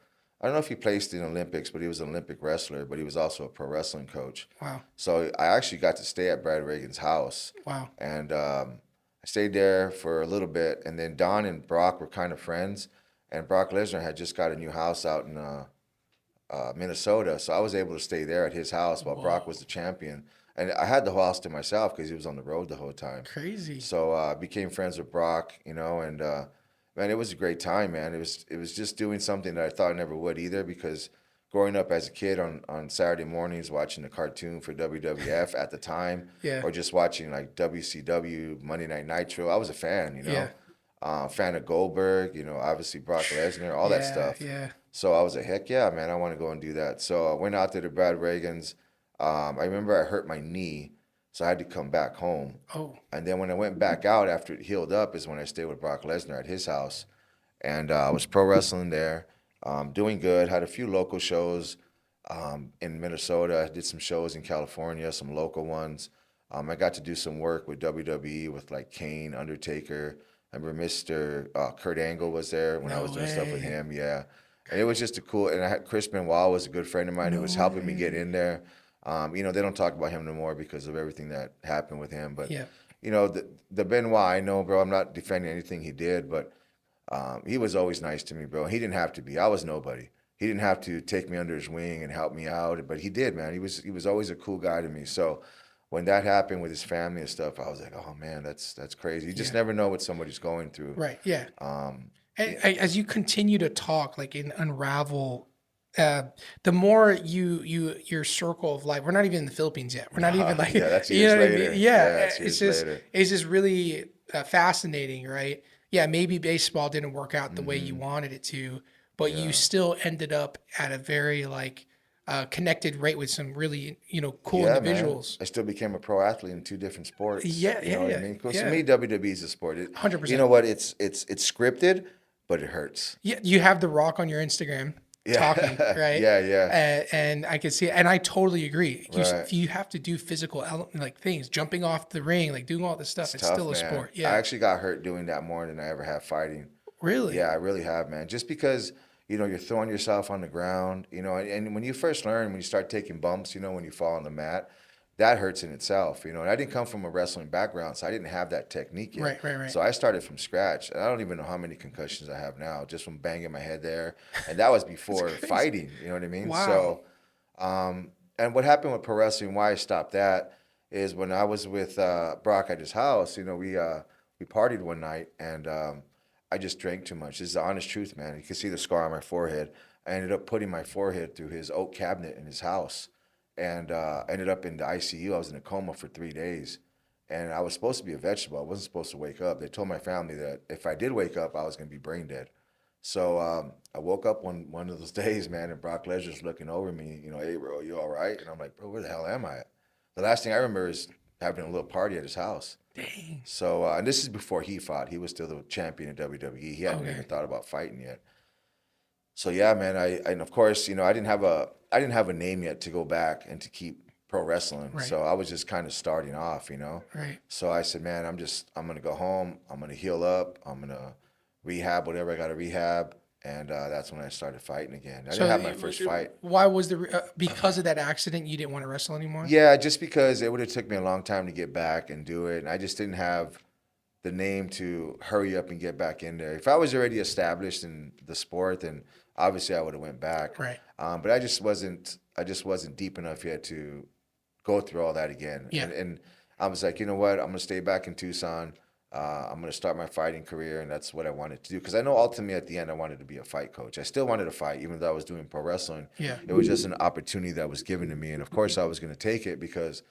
don't know if he placed in the Olympics, but he was an Olympic wrestler, but he was also a pro wrestling coach. Wow. So I actually got to stay at Brad Reagan's house. Wow. And I stayed there for a little bit. And then Don and Brock were kind of friends. And Brock Lesnar had just got a new house out in Minnesota. So I was able to stay there at his house while Brock was the champion. And I had the whole house to myself because he was on the road the whole time. Crazy. So I became friends with Brock, and man, it was a great time, man. It was just doing something that I thought I never would either because growing up as a kid on Saturday mornings watching the cartoon for WWF at the time, Yeah. or just watching like WCW, Monday Night Nitro, I was a fan, Yeah. fan of Goldberg, obviously Brock Lesnar, all that stuff. Yeah. So I was like, heck yeah, man, I want to go and do that. So I went out there to Brad Reagan's. I remember I hurt my knee, so I had to come back home. Oh. And then when I went back out after it healed up is when I stayed with Brock Lesnar at his house. And I was pro wrestling there, doing good, had a few local shows in Minnesota. I did some shows in California, some local ones. I got to do some work with WWE with like Kane, Undertaker. I remember Mr. Kurt Angle was there when I was doing stuff with him, yeah. And it was just and I had Chris Benoit was a good friend of mine who was helping me get in there. They don't talk about him no more because of everything that happened with him. But, Yeah. the Benoit, I know, bro, I'm not defending anything he did, but he was always nice to me, bro. He didn't have to be. I was nobody. He didn't have to take me under his wing and help me out, but he did, man. He was always a cool guy to me. So when that happened with his family and stuff, I was like, oh, man, that's crazy. You just never know what somebody's going through. Right. Yeah. As you continue to talk, like and unravel, uh, the more your circle of life. We're not even in the Philippines yet. We're not even like Yeah, that's you years know what I mean. later. Yeah, Yeah, it's years later. it's just really fascinating, right? Yeah, maybe baseball didn't work out the way you Hmm. wanted it to, but you Yeah. still ended up at a very like connected rate with some really cool Yeah, man. individuals. I still became a pro athlete in two different sports. Yeah, You yeah, know what I yeah, mean? Because to yeah. me, WWE is a sport. Hundred You know percent. what? It's scripted, but it hurts. Yeah, you have The Rock on your Instagram talking, Yeah, right? yeah, yeah. And I can see it, and I totally agree. Right. You have to do like things, jumping off the ring, like doing all this It's stuff. It's tough, still a man. sport. I Yeah, actually got hurt doing that more than I ever have fighting. really. Yeah, I really have, man. Just because, you're throwing yourself on the ground, and when you first learn, when you start taking bumps, when you fall on the mat, that hurts in itself, And I didn't come from a wrestling background, so I didn't have that technique yet. Right, right, right. So I started from scratch, and I don't even know how many concussions I have now just from banging my head there. And that was That's before crazy. fighting, you know what I mean? Wow. And what happened with pro wrestling, why I stopped that, is when I was with Brock at his house. We partied one night, and I just drank too much. This is the honest truth, man. You can see the scar on my forehead. I ended up putting my forehead through his oak cabinet in his house, and ended up in the ICU. I was in a coma for 3 days, and I was supposed to be a vegetable. I wasn't supposed to wake up. They told my family that if I did wake up, I was going to be brain dead. So I woke up one of those days, man, and Brock Lesnar's looking over me, hey, bro, you all right? And I'm like, bro, where the hell am I at? The last thing I remember is having a little party at his house. Dang. So, and this is before he fought. He was still the champion in WWE. He hadn't even Okay. thought about fighting yet. So yeah, man, and of course, I didn't have a name yet to go back and to keep pro wrestling. Right. So I was just kind of starting off. Right. So I said, man, I'm gonna go home. I'm gonna heal up. I'm gonna rehab whatever I got to rehab, and that's when I started fighting again. I didn't So have my first fight. why was because of that accident you didn't want to wrestle anymore? Yeah, just because it would have took me a long time to get back and do it, and I just didn't have the name to hurry up and get back in there. If I was already established in the sport, then obviously I would have went back. Right. But I just wasn't. I just wasn't deep enough yet to go through all that again. Yeah. And I was like, you know what? I'm gonna stay back in Tucson. I'm gonna start my fighting career, and that's what I wanted to do. Because I know ultimately at the end I wanted to be a fight coach. I still wanted to fight, even though I was doing pro wrestling. Yeah. It was just an opportunity that was given to me, and of course I was gonna take it because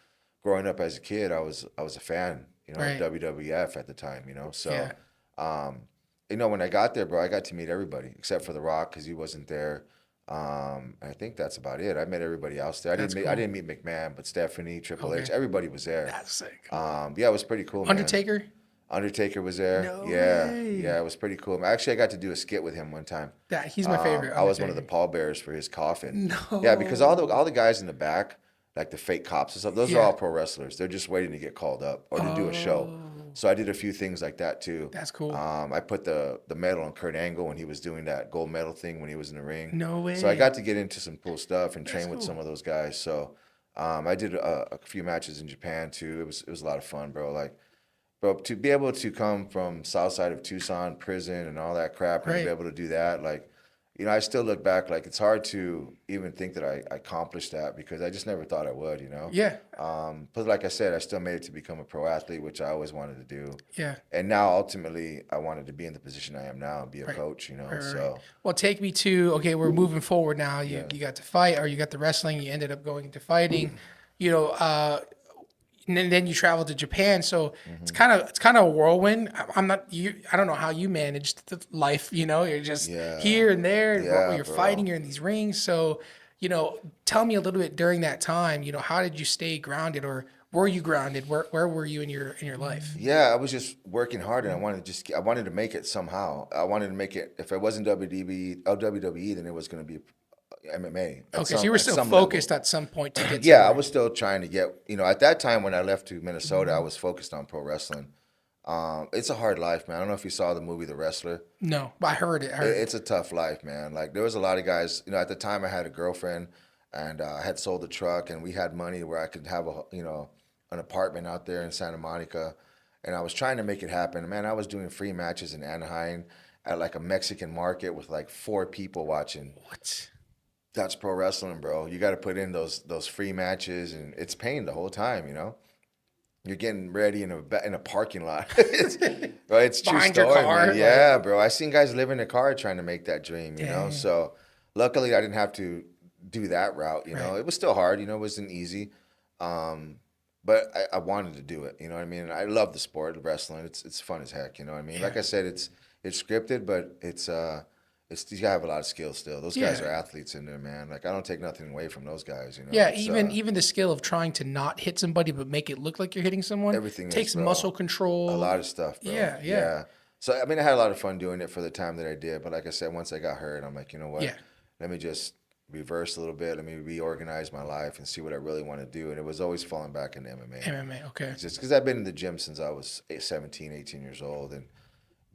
growing up as a kid, I was a fan, Right. of WWF at the time. So, Yeah. um, when I got there, bro, I got to meet everybody except for The Rock because he wasn't there. I think that's about it. I met everybody else there. That's I cool. didn't meet McMahon, but Stephanie, Triple H, Okay. everybody was there. That's sick. Yeah, it was pretty cool, man. Undertaker? Undertaker was there. No Yeah, way. yeah, it was pretty cool. Actually, I got to do a skit with him one time. He's my favorite. I was one of the Undertaker. pallbearers for his coffin. No. Yeah, because all the guys in the back, like the fake cops and stuff, those are Yeah. all pro wrestlers. They're just waiting to get called up or to do a show. Oh, So I did a few things like that too. that's cool. I put the medal on Kurt Angle when he was doing that gold medal thing when he was in the ring. No way. So I got to get into some cool stuff and That's train with cool. some of those guys. So I did a few matches in Japan too. It was a lot of fun, bro. Like, bro, to be able to come from south side of Tucson, prison and all that crap, and to be Right. able to do that, like, I still look back, like, it's hard to even think that I accomplished that because I just never thought I would. Yeah. But like I said, I still made it to become a pro athlete, which I always wanted to do. Yeah. And now, ultimately, I wanted to be in the position I am now and be a Right. coach. Right. So, Well, take me to okay. We're moving forward now. You got to fight, or you got the wrestling. You ended up going to fighting. You know, and then you traveled to Japan. So it's kind of a whirlwind. I'm not you. I don't know how you managed the life. You're just Yeah. here and there. And Yeah, you're bro. fighting. You're in these rings. So tell me a little bit during that time. How did you stay grounded, or were you grounded? Where were you in your life? yeah, I was just working hard and I wanted to make it somehow. I wanted to make it, if it wasn't WWE, then it was going to be MMA. Okay, so you were still some level. focused at some point to get Yeah, I somewhere. was still trying to get, at that time when I left to Minnesota, I was focused on pro wrestling. It's a hard life, man. I don't know if you saw the movie The Wrestler. No, but I heard it. I heard it. It's a tough life, man. Like, there was a lot of guys, at the time I had a girlfriend and I had sold the truck and we had money where I could have an apartment out there in Santa Monica. And I was trying to make it happen. Man, I was doing free matches in Anaheim at like a Mexican market with like 4 people watching. What? That's pro wrestling, bro. You got to put in those free matches, and it's pain the whole time. you're getting ready in a parking lot. It's true Behind your story, car, man. like, Yeah, bro. I seen guys live in a car trying to make that dream, you know. dang, So luckily, I didn't have to do that route. You right. know, it was still hard. You know, it wasn't easy, um, but I wanted to do it. You know what I mean? I love the sport, wrestling. It's fun as heck. You know what I mean? Yeah. Like I said, it's scripted, but it's you gotta have a lot of skill still. Those guys Yeah. are athletes in there, man. Like I don't take nothing away from those guys. You know, Yeah, it's even the skill of trying to not hit somebody but make it look like you're hitting someone everything is, takes bro. muscle A lot control. of stuff, bro. Yeah, yeah, Yeah. So I mean, I had a lot of fun doing it for the time that I did. But like I said, once I got hurt, I'm like, you know what? yeah. Let me just reverse a little bit. Let me reorganize my life and see what I really want to do. And it was always falling back into MMA. MMA. Okay. Just because I've been in the gym since I was 17, 18 years old, and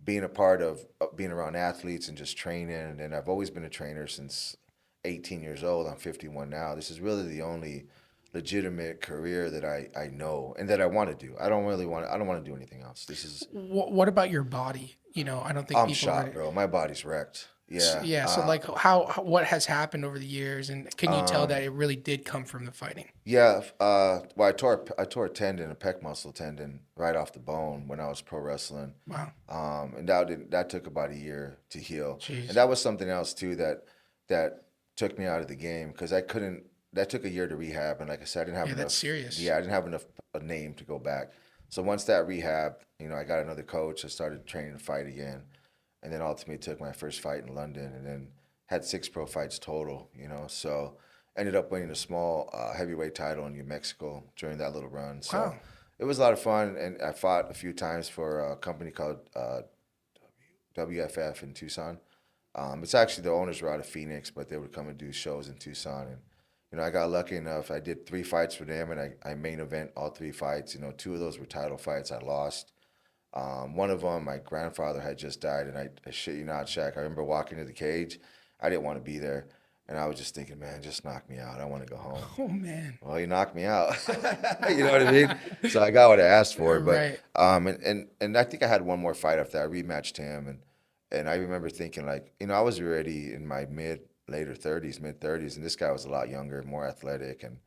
being a part of being around athletes and just training. And I've always been a trainer since 18 years old. I'm 51 now. This is really the only legitimate career that I know and that I want to do. I don't want to do anything else. This is What about your body? I don't think I'm people shot, really. bro. My body's wrecked. Yeah. Yeah. So like, what has happened over the years, and can you tell that it really did come from the fighting? Yeah. Well, I tore a tendon, a pec muscle tendon, right off the bone when I was pro wrestling. Wow. And that took about a year to heal. And Jeez. that was something else too that took me out of the game because I couldn't. That took a year to rehab, and like I said, I didn't have Yeah, that's enough. serious. Yeah, I didn't have enough a name to go back. So once that rehab, I got another coach. I started training to fight again, and then ultimately took my first fight in London, and then had 6 pro fights total. So ended up winning a small heavyweight title in New Mexico during that little run. So Wow. it was a lot of fun, and I fought a few times for a company called WFF in Tucson. It's actually the owners were out of Phoenix, but they would come and do shows in Tucson. And I got lucky enough. I did 3 fights for them, and I main event all 3 fights. 2 of those were title fights. I lost. One of them, my grandfather had just died, and I shit you not, Shaq. I remember walking to the cage. I didn't want to be there, and I was just thinking, man, just knock me out. I want to go home. Oh man. Well, he knocked me out. You know what I mean? So I got what I asked for. But Right. and I think I had one more fight after I rematched him, and I remember thinking like, I was already in my mid 30s, and this guy was a lot younger, more athletic, and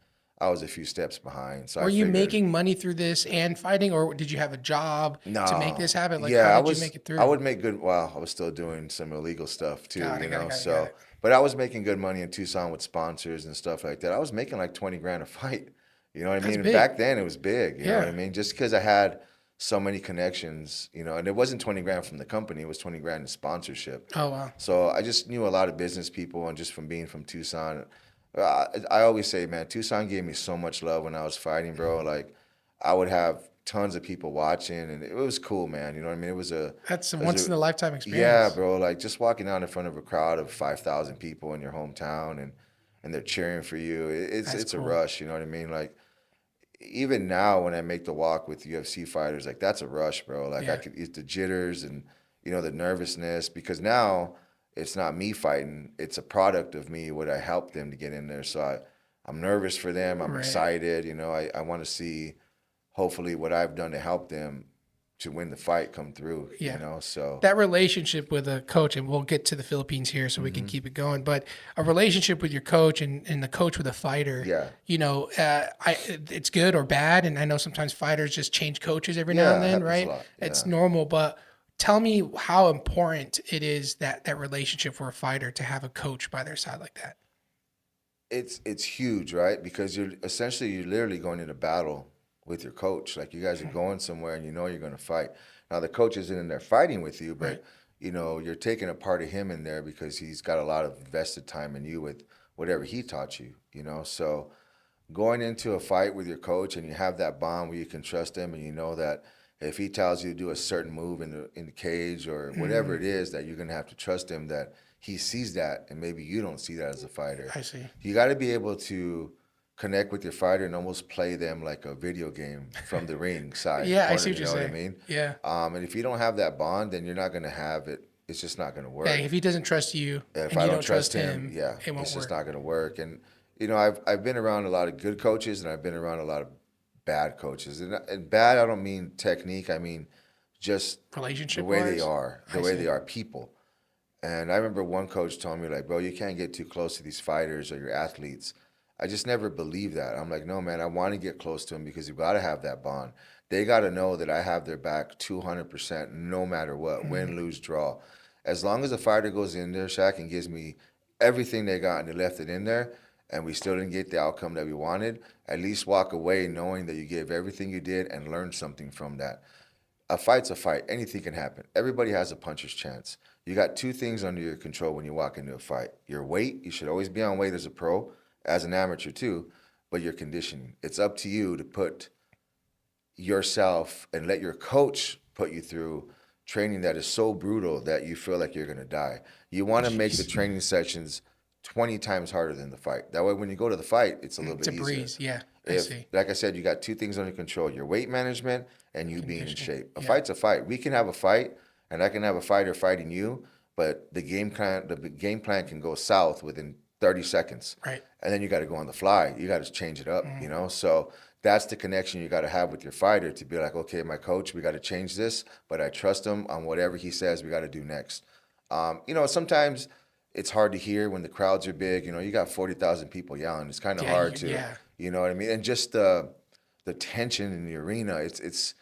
I was a few steps behind. So Were I you figured, making money through this and fighting, or did you have a job to make no, this happen? Like, yeah, how did you make it I through? would make good. Well, I was still doing some illegal stuff too, Got So, it. but I was making good money in Tucson with sponsors and stuff like that. I was making like 20 grand a fight. You know what I That's mean? And big. back then it was big. You know what I Yeah. mean? Just because I had so many connections, and it wasn't 20 grand from the company; it was 20 grand in sponsorship. Oh wow. So I just knew a lot of business people, and just from being from Tucson, I always say, man, Tucson gave me so much love when I was fighting, bro. Like, I would have tons of people watching, and it was cool, man. You know what I mean? That's a it was once a in a lifetime yeah, experience. bro. Like just walking out in front of a crowd of 5,000 people in your hometown, and they're cheering for you. That's It's a cool. rush. You know what I mean? Like even now when I make the walk with UFC fighters, like that's a rush, bro. Like I Yeah. could eat the jitters and the nervousness because now it's not me fighting; it's a product of me. What I helped them to get in there, so I'm nervous for them. I'm Right. excited. I want to see hopefully what I've done to help them to win the fight come through. Yeah. So That relationship with a coach, and we'll get to the Philippines here so we can keep it going, but a relationship with your coach and the coach with a fighter, yeah, it's good or bad. And I know sometimes fighters just change coaches every now and yeah, it then, happens a right? lot. It's Yeah. normal, but tell me how important it is that relationship for a fighter to have a coach by their side like that. It's huge, right? Because you're literally going into battle with your coach. Like you guys are going somewhere and you're going to fight. Now the coach isn't in there fighting with you, Right. but you're taking a part of him in there because he's got a lot of invested time in you with whatever he taught you. So going into a fight with your coach and you have that bond where you can trust him and you know that if he tells you to do a certain move in the cage or whatever Mm, it is that you're gonna have to trust him that he sees that and maybe you don't see that as a fighter. I see. You got to be able to connect with your fighter and almost play them like a video game from the ring side Yeah, I corner. see what You you're know what I saying. mean? Yeah. And if you don't have that bond, then you're not gonna have it. It's just not gonna Yeah. work. If he doesn't trust you If and I you don't don't trust trust him, him, yeah, it won't it's just work. not going to work. And I've been around a lot of good coaches, and I've been around a lot of bad coaches. And bad, I don't mean technique. I mean just the Relationship way they wise, are, I the way see. they are people. And I remember one coach told me like, bro, you can't get too close to these fighters or your athletes. I just never believed that. I'm like, no, man, I want to get close to them because you got to have that bond. They got to know that I have their back 200% no matter what, Mm, win, lose, draw. As long as the fighter goes in there, Shaq, and gives me everything they got and they left it in there, and we still didn't get the outcome that we wanted, at least walk away knowing that you gave everything you did and learned something from that. A fight's a fight. Anything can happen. Everybody has a puncher's chance. You got two things under your control when you walk into a fight. Your weight, you should always be on weight as a pro, as an amateur too, but your conditioning. It's up to you to put yourself and let your coach put you through training that is so brutal that you feel like you're going to die. You want to make the jeez. training sessions 20 times harder than the fight. That way, when you go to the fight, it's a little It's bit a easier. breeze. Yeah, I If, see. like I said, you got two things under control, your weight management and you being in Conditioning. shape. A Yeah. fight's a fight. We can have a fight, and I can have a fighter fighting you, but the game plan can go south within 30 seconds. Right. And then you got to go on the fly. You got to change it up, Mm, So that's the connection you got to have with your fighter to be like, okay, my coach, we got to change this, but I trust him on whatever he says we got to do next. Sometimes it's hard to hear when the crowds are big. You got 40,000 people yelling. It's kind of yeah. hard to, Yeah. you know what I mean? And just the tension in the arena, it's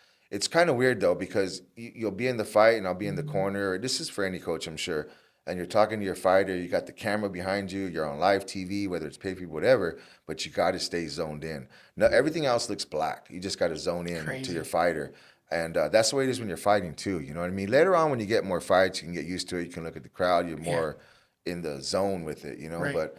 kind of weird though because you'll be in the fight and I'll be in the corner. This is for any coach, I'm sure. And you're talking to your fighter. You got the camera behind you. You're on live TV, whether it's pay per view, whatever. But you got to stay zoned in. No, everything else looks black. You just got to zone in to your Crazy. fighter. And that's the way it is when you're fighting too. You know what I mean? Later on, when you get more fights, you can get used to it. You can look at the crowd. You're Yeah. more in the zone with it. Right. But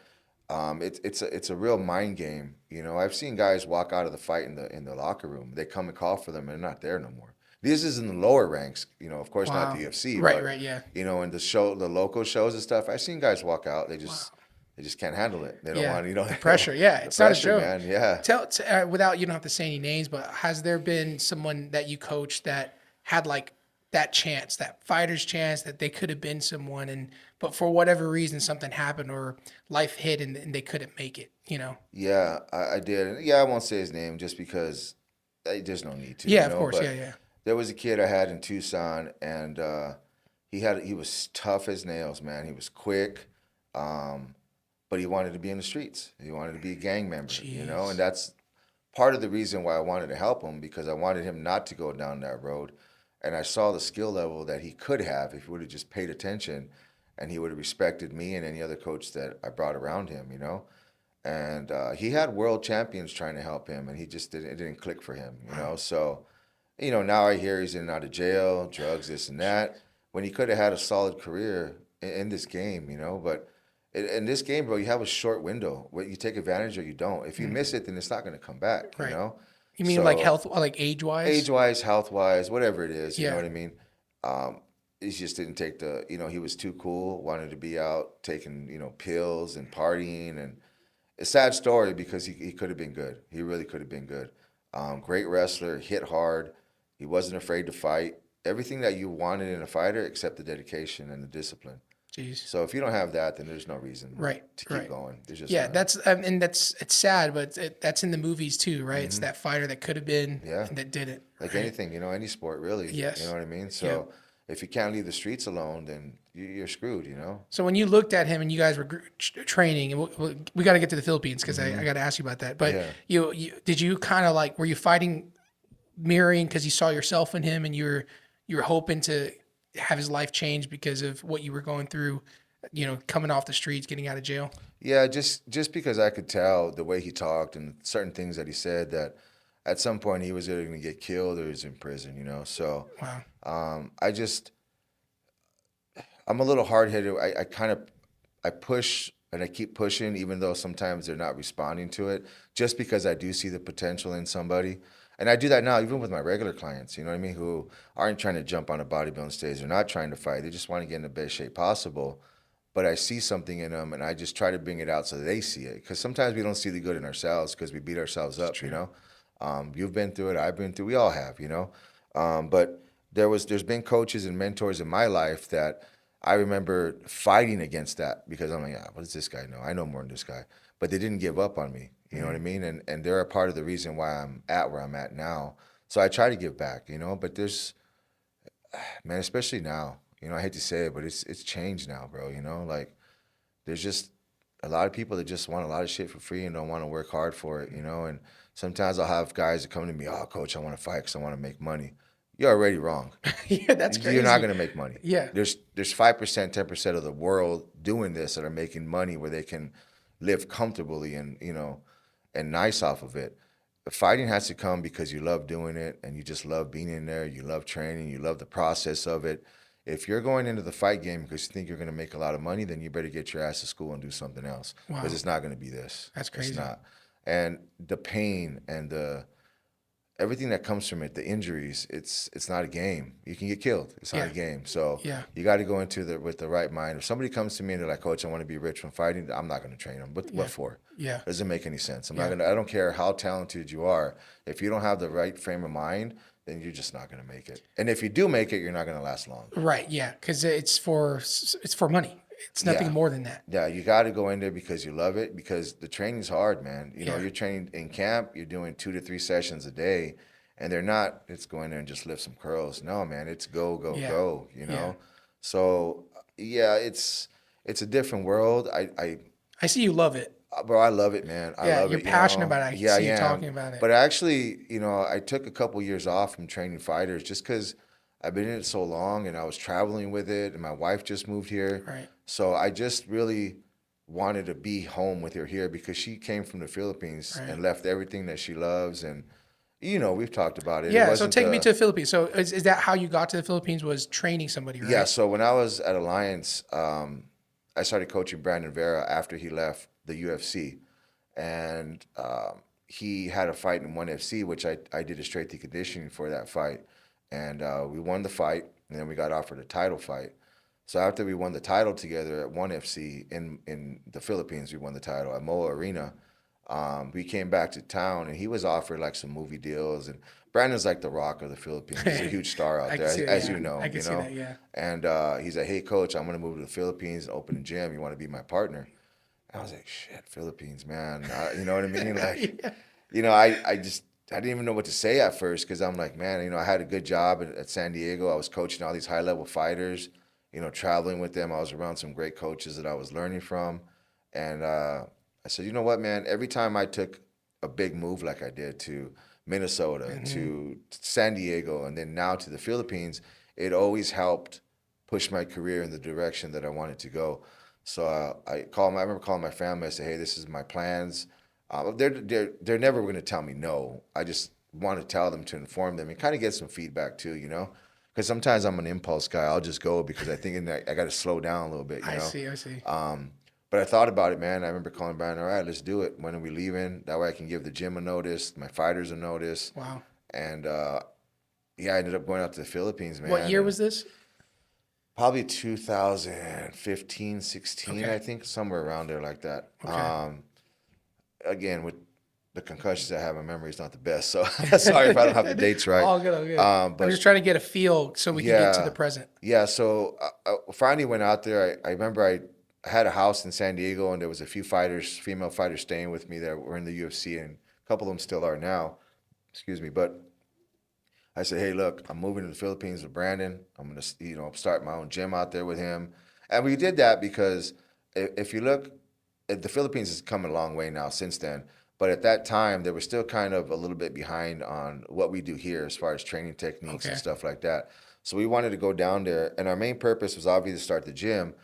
it's a real mind game. I've seen guys walk out of the fight in the locker room. They come and call for them, and they're not there no more. This is in the lower ranks. Of course, not the Wow. UFC, Right. but Right. Yeah. in the local shows and stuff. I've seen guys walk out. They Wow. just they just can't handle it. They don't Yeah. want The pressure. Yeah. the It's not a pressure, joke. man. Yeah. Without, you don't have to say any names, but has there been someone that you coached that had like that chance, that fighter's chance, that they could have been someone, but for whatever reason something happened or life hit and they couldn't make it? Yeah, I did. Yeah, I won't say his name just because there's no need to, Yeah, of course. Yeah, But yeah. there was a kid I had in Tucson, and he was tough as nails, man. He was quick, um, but he wanted to be in the streets. He wanted to be a gang member, and Jeez. that's part of the reason why I wanted to help him because I wanted him not to go down that road. And I saw the skill level that he could have if he would have just paid attention and he would have respected me and any other coach that I brought around him. And he had world champions trying to help him, and he just didn't. It didn't click for him. So, now I hear he's in and out of jail, drugs, this and that. When he could have had a solid career in this game. But in this game, bro, you have a short window. Where you take advantage or you don't. If you Mm, miss it, then it's not going to come back. right. You mean like So health, like age wise? age-wise, health-wise, whatever it is, you know Yeah. what I mean. He just didn't take he was too cool, wanted to be out taking pills and partying, and a sad story because he could have been good. He really could have been good. Great wrestler, hit hard. He wasn't afraid to fight. Everything that you wanted in a fighter except the dedication and the discipline. Jeez. So if you don't have that, then there's no reason Right. to keep Right. going. There's just Yeah, not. it's sad, but that's in the movies too, right? It's Hmm. that fighter that could have been Yeah. and that didn't. Like Right? anything, any sport really. You Yes. know what I mean? Yeah. So if you can't leave the streets alone, then you're screwed. So when you looked at him and you guys were training, and we got to get to the Philippines because I got to ask you about that. But Yeah. you did you kind of like were you fighting mirroring because you saw yourself in him and you were hoping to have his life change because of what you were going through, coming off the streets, getting out of jail? Yeah, just because I could tell the way he talked and certain things that he said that at some point he was either going to get killed or he's in prison. So Wow. I just I'm a little hard headed. I push and I keep pushing even though sometimes they're not responding to it just because I do see the potential in somebody. And I do that now even with my regular clients, you know what I mean, who aren't trying to jump on a bodybuilding stage. They're not trying to fight. They just want to get in the best shape possible. But I see something in them and I just try to bring it out so they see it. Because sometimes we don't see the good in ourselves because we beat ourselves up, True. You've been through it, I've been through, we all have. But there's been coaches and mentors in my life that I remember fighting against that because I'm like, what does this guy know? I know more than this guy. But they didn't give up on me. You know what I mean? And they're a part of the reason why I'm at where I'm at now. So I try to give back. But there's, man, especially now, I hate to say it, but it's changed now, bro. Like there's just a lot of people that just want a lot of shit for free and don't want to work hard for it, And sometimes I'll have guys that come to me, oh, coach, I want to fight because I want to make money. You're already wrong. Yeah, that's You're not crazy. going to make money. Yeah. There's 5%, 10% of the world doing this that are making money where they can live comfortably and and nice off of it. The fighting has to come because you love doing it and you just love being in there. You love training. You love the process of it. If you're going into the fight game because you think you're going to make a lot of money, then you better get your ass to school and do something else because Wow. it's not going to be this. That's crazy. It's not. And the pain and the everything that comes from it, the injuries, it's not a game. You can get killed. It's not Yeah. a game. So Yeah. you got to go into the with the right mind. If somebody comes to me and they're like, "Coach, I want to be rich from fighting," I'm not going to train them. But Yeah. what for? Yeah. Doesn't make any sense. I'm not Yeah. gonna. I don't care how talented you are. If you don't have the right frame of mind, then you're just not going to make it. And if you do make it, you're not going to last long. Right. Yeah. Because it's for money. It's nothing Yeah. more than that. Yeah, you got to go in there because you love it. Because the training's hard, man. Yeah. You're training in camp. You're doing 2 to 3 sessions a day, and they're not. It's go in there and just lift some curls. No, man. It's go, go, Yeah. go. Yeah. So yeah, it's a different world. I see you love it. Bro, I love it, man. I Yeah, love you're it. passionate about it. I Yeah, see you I am. talking about it. But actually, I took a couple years off from training fighters just because I've been in it so long and I was traveling with it, and my wife just moved here. Right. So I just really wanted to be home with her here because she came from the Philippines Right. and left everything that she loves. And, we've talked about it. It Yeah. So wasn't take me to the Philippines. So is that how you got to the Philippines? Was training somebody, right? Yeah, so when I was at Alliance, I started coaching Brandon Vera after he left the UFC. And he had a fight in 1FC, which I did a straight to conditioning for that fight. And we won the fight, and then we got offered a title fight. So after we won the title together at 1FC in the Philippines, we won the title at Moa Arena. We came back to town, and he was offered like some movie deals. And Brandon's like the Rock of the Philippines. He's a huge star out I can there, see that, as yeah. you know. I can see that, yeah. And he's like, "Hey, coach, I'm gonna move to the Philippines and open a gym. You want to be my partner?" I was like, "Shit, Philippines, man." You know what I mean? Like, Yeah. I didn't even know what to say at first because I'm like, man, I had a good job at San Diego. I was coaching all these high level fighters, traveling with them. I was around some great coaches that I was learning from. And I said, you know what, man, every time I took a big move like I did to Minnesota, to San Diego, and then now to the Philippines, it always helped push my career in the direction that I wanted to go. So I remember calling my family. I said, "Hey, this is my plans." They're never going to tell me no. I just want to tell them to inform them and kind of get some feedback too, because sometimes I'm an impulse guy. I'll just go because I think I got to slow down a little bit. I see. But I thought about it, man. I remember calling Brian. All right, let's do it. When are we leaving? That way I can give the gym a notice, my fighters a notice. Wow. And yeah, I ended up going out to the Philippines, man. What year was this? Probably 2015, 16, Okay. I think, somewhere around there like that. Okay. Again, with the concussions I have, my memory's not the best. So sorry if I don't have the dates right. All good, all good. But I'm just trying to get a feel so we can get to Yeah. the present. yeah, so I finally went out there. I remember I had a house in San Diego, and there was a few female fighters staying with me that were in the UFC, and a couple of them still are now. Excuse me, but I said, "Hey, look, I'm moving to the Philippines with Brandon. I'm gonna, start my own gym out there with him." And we did that because if you look, the Philippines has come a long way now since then. But at that time, they were still kind of a little bit behind on what we do here as far as training techniques and Okay. stuff like that. So we wanted to go down there, and our main purpose was obviously to start the gym.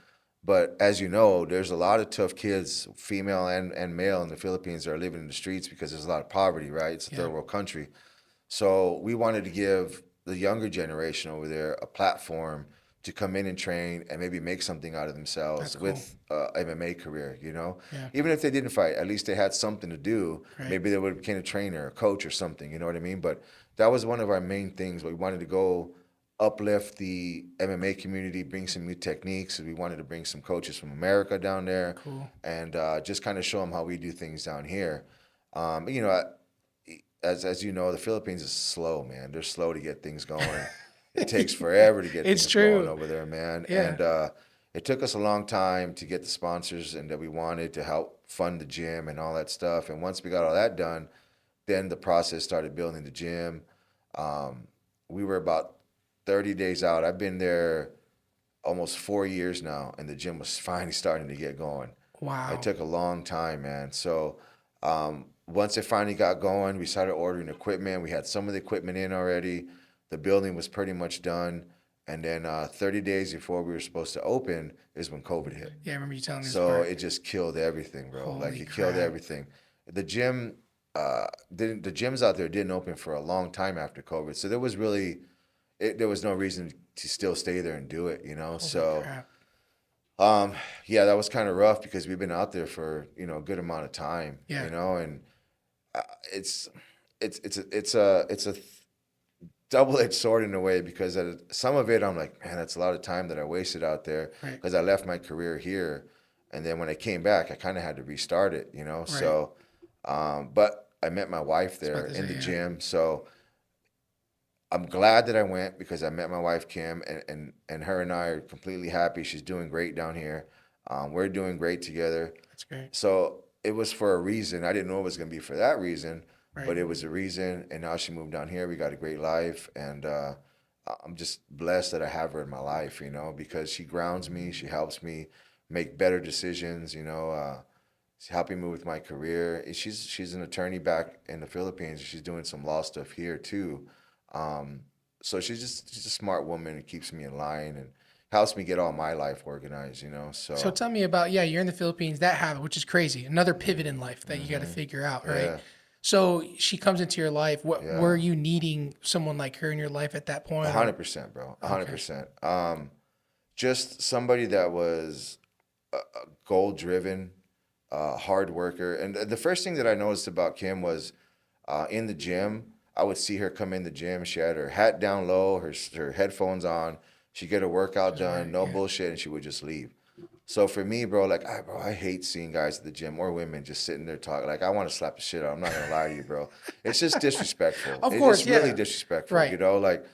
But as you know, there's a lot of tough kids, female and male, in the Philippines that are living in the streets because there's a lot of poverty, right? It's a Yeah. third world country. So we wanted to give the younger generation over there a platform to come in and train and maybe make something out of themselves That's cool. with MMA career, Yeah. Even if they didn't fight, at least they had something to do. Right. Maybe they would have became a trainer, a coach or something, you know what I mean? But that was one of our main things. We wanted to go uplift the MMA community, bring some new techniques. We wanted to bring some coaches from America down there Cool. and just kind of show them how we do things down here. As you know, the Philippines is slow, man. They're slow to get things going. It takes forever to get It's things true. going over there, man. Yeah. And it took us a long time to get the sponsors and that we wanted to help fund the gym and all that stuff. And once we got all that done, then the process started building the gym. We were about 30 days out. I've been there almost 4 years now, and the gym was finally starting to get going. It Wow. took a long time, man. So once it finally got going, we started ordering equipment. We had some of the equipment in already. The building was pretty much done. And then 30 days before we were supposed to open is when COVID hit. Yeah, I remember you telling this So part. it just killed everything, bro. Like Holy it killed crap. everything. The gym didn't. The gyms out there didn't open for a long time after COVID. So there was really there was no reason to still stay there and do it, you know. Holy So crap. um, yeah, that was kind of rough because we've been out there for a good amount of time, Yeah. and uh, it's it's a double-edged sword in a way because some of it I'm like, man, that's a lot of time that I wasted out there Right. because I left my career here, and then when I came back, I kind of had to restart it, you know. Right. So, but I met my wife I was about there to in say, the yeah. gym, so I'm glad that I went because I met my wife Kim, and her and I are completely happy. She's doing great down here. We're doing great together. That's great. So it was for a reason. I didn't know it was going to be for that reason, Right. but it was a reason. And now she moved down here. We got a great life, and I'm just blessed that I have her in my life. Because she grounds me. She helps me make better decisions. She's helping me with my career. She's an attorney back in the Philippines. She's doing some law stuff here too. Um, so she's a smart woman and keeps me in line and helps me get all my life organized. So So tell me about, yeah, you're in the Philippines, that habit, which is crazy. Another pivot in life that you got to hmm figure out, right? yeah. So she comes into your life. What were Yeah, you needing someone like her in your life at that a point, or hundred percent, bro. A hundred okay, percent. Just somebody that was goal driven, hard worker. And the first thing that I noticed about Kim was in the gym. I would see her come in the gym. She had her hat down low, her headphones on. She'd get her workout just done, work? no Yeah, bullshit, and she would just leave. So for me, bro, like, I hate seeing guys at the gym or women just sitting there talking. Like, I want to slap the shit out. I'm not gonna lie to you, bro. It's just disrespectful. of It's course, really yeah, disrespectful. right, Like,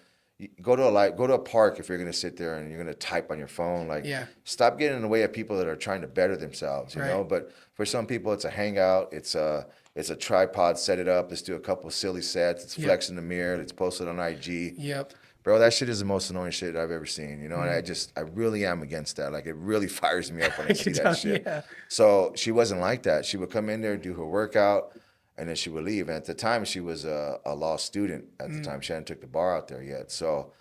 go to a park if you're gonna sit there and you're gonna type on your phone. Like, yeah, stop getting in the way of people that are trying to better themselves. right, But for some people, it's a hangout. It's a tripod. Set it up. Let's do a couple of silly sets. Let's yep, flex in the mirror. Let's post it on IG. yep, Bro, that shit is the most annoying shit I've ever seen, and mm. I really am against that. Like, it really fires me up when I I see can that tell, shit. yeah, So she wasn't like that. She would come in there, do her workout, and then she would leave. And at the time, she was a law student. At the mm. time, she hadn't took the bar out there yet. So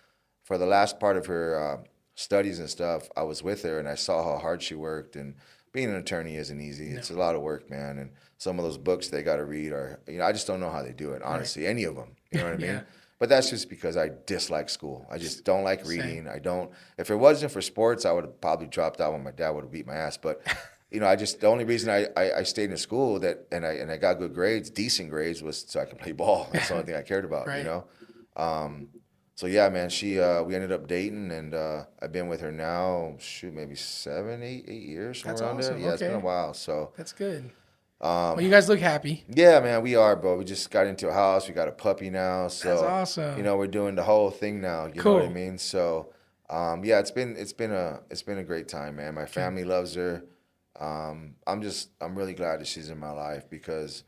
for the last part of her studies and stuff, I was with her, and I saw how hard she worked. And being an attorney isn't easy. No, It's a lot of work, man. And some of those books they got to read are, I just don't know how they do it, right, honestly, any of them. You know what I yeah, mean? But that's just because I dislike school. I just don't like same, reading. I don't. If it wasn't for sports, I would have probably dropped out when my dad would have beat my ass. But I just the only reason I stayed in school and I got good grades, decent grades, was so I could play ball. That's the only thing I cared about. right, Um, so yeah, man, she we ended up dating, and I've been with her now, shoot, maybe 7, 8 years, that's somewhere around there. awesome. Yeah, it's been a Okay, while. So that's good. Well, um, you guys look happy. yeah, man, we are, bro. We just got into a house. We got a puppy now, That's so awesome. we're doing the whole thing now. You know what I Cool. mean? So, yeah, it's been a great time, man. My Good. family loves her. I'm really glad that she's in my life because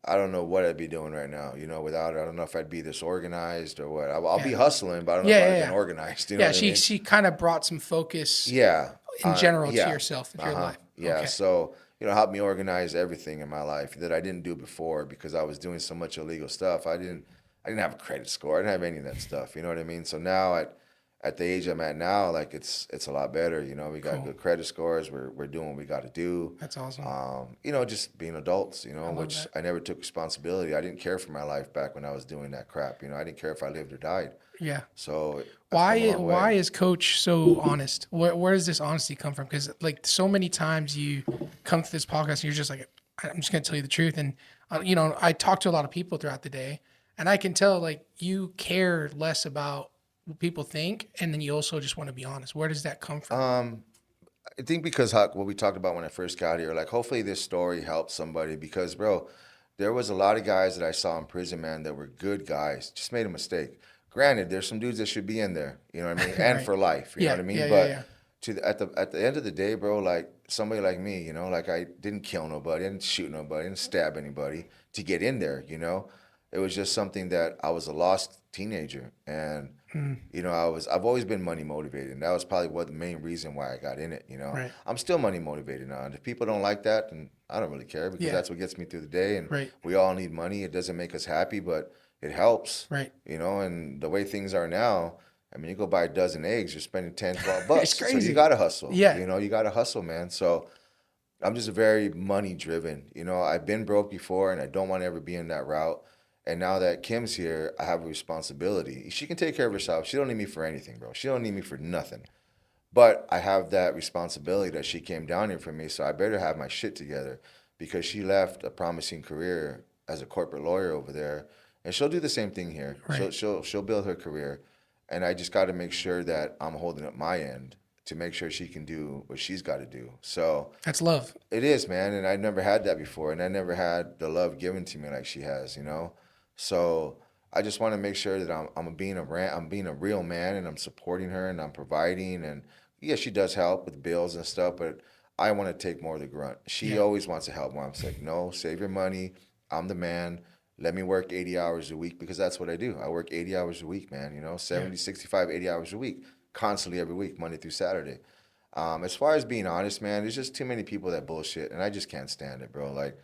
I don't know what I'd be doing right now. Without her, I don't know if I'd be this organized or what. I'll be Yeah. hustling, but I don't know Yeah, if I'd yeah, have been yeah. organized. You know Yeah, what I mean? she kind of brought some focus Yeah. in general to Yeah. yourself, to your Uh-huh. life. Yeah. Okay. So, help me organize everything in my life that I didn't do before because I was doing so much illegal stuff. I didn't have a credit score. I didn't have any of that stuff. You know what I mean? So now at the age I'm at now, like it's a lot better. We got Cool. good credit scores. We're doing what we got to do. That's awesome. Just being adults, I love which that. I never took responsibility. I didn't care for my life back when I was doing that crap. I didn't care if I lived or died. Yeah. So that's come a Why long why way. is Coach so honest? Where does this honesty come from? Because like so many times you come to this podcast and you're just like, I'm just gonna tell you the truth. And I talk to a lot of people throughout the day, and I can tell like you care less about what people think, and then you also just want to be honest. Where does that come from? Um, I think because Huck, what we talked about when I first got here, like hopefully this story helps somebody because, bro, there was a lot of guys that I saw in prison, man, that were good guys, just made a mistake. Granted, there's some dudes that should be in there, you know what I mean, and Right. for life, you know Yeah. what I mean. Yeah. Yeah. But Yeah. at the end of the day, bro, like somebody like me, like I didn't kill nobody, I didn't shoot nobody, I didn't stab anybody to get in there. It was just something that I was a lost teenager, and I've always been money motivated, and that was probably the main reason why I got in it. Right. I'm still money motivated now, and if people don't like that, then I don't really care because Yeah. that's what gets me through the day. And Right. we all need money. It doesn't make us happy, but it helps. Right. And the way things are now, I mean, you go buy a dozen eggs, you're spending 10, 12 It's bucks. So crazy. you got to hustle. Yeah. You got to hustle, man. So I'm just very money driven. I've been broke before and I don't want to ever be in that route. And now that Kim's here, I have a responsibility. She can take care of herself. She don't need me for anything, bro. She don't need me for nothing. But I have that responsibility that she came down here for me, so I better have my shit together because she left a promising career as a corporate lawyer over there, and she'll do the same thing here. Right. She'll build her career, and I just got to make sure that I'm holding up my end to make sure she can do what she's got to do. So That's love. it is, man, and I never had that before, and I never had the love given to me like she has, So I just want to make sure that I'm being a real man, and I'm supporting her, and I'm providing, and yeah, she does help with bills and stuff, but I want to take more of the grunt. She Yeah. always wants to help. I'm like, no, save your money. I'm the man. Let me work 80 hours a week because that's what I do. I work 80 hours a week, man. 70, 65, 80 hours a week, constantly every week, Monday through Saturday. As far as being honest, man, there's just too many people that bullshit, and I just can't stand it, bro. Like,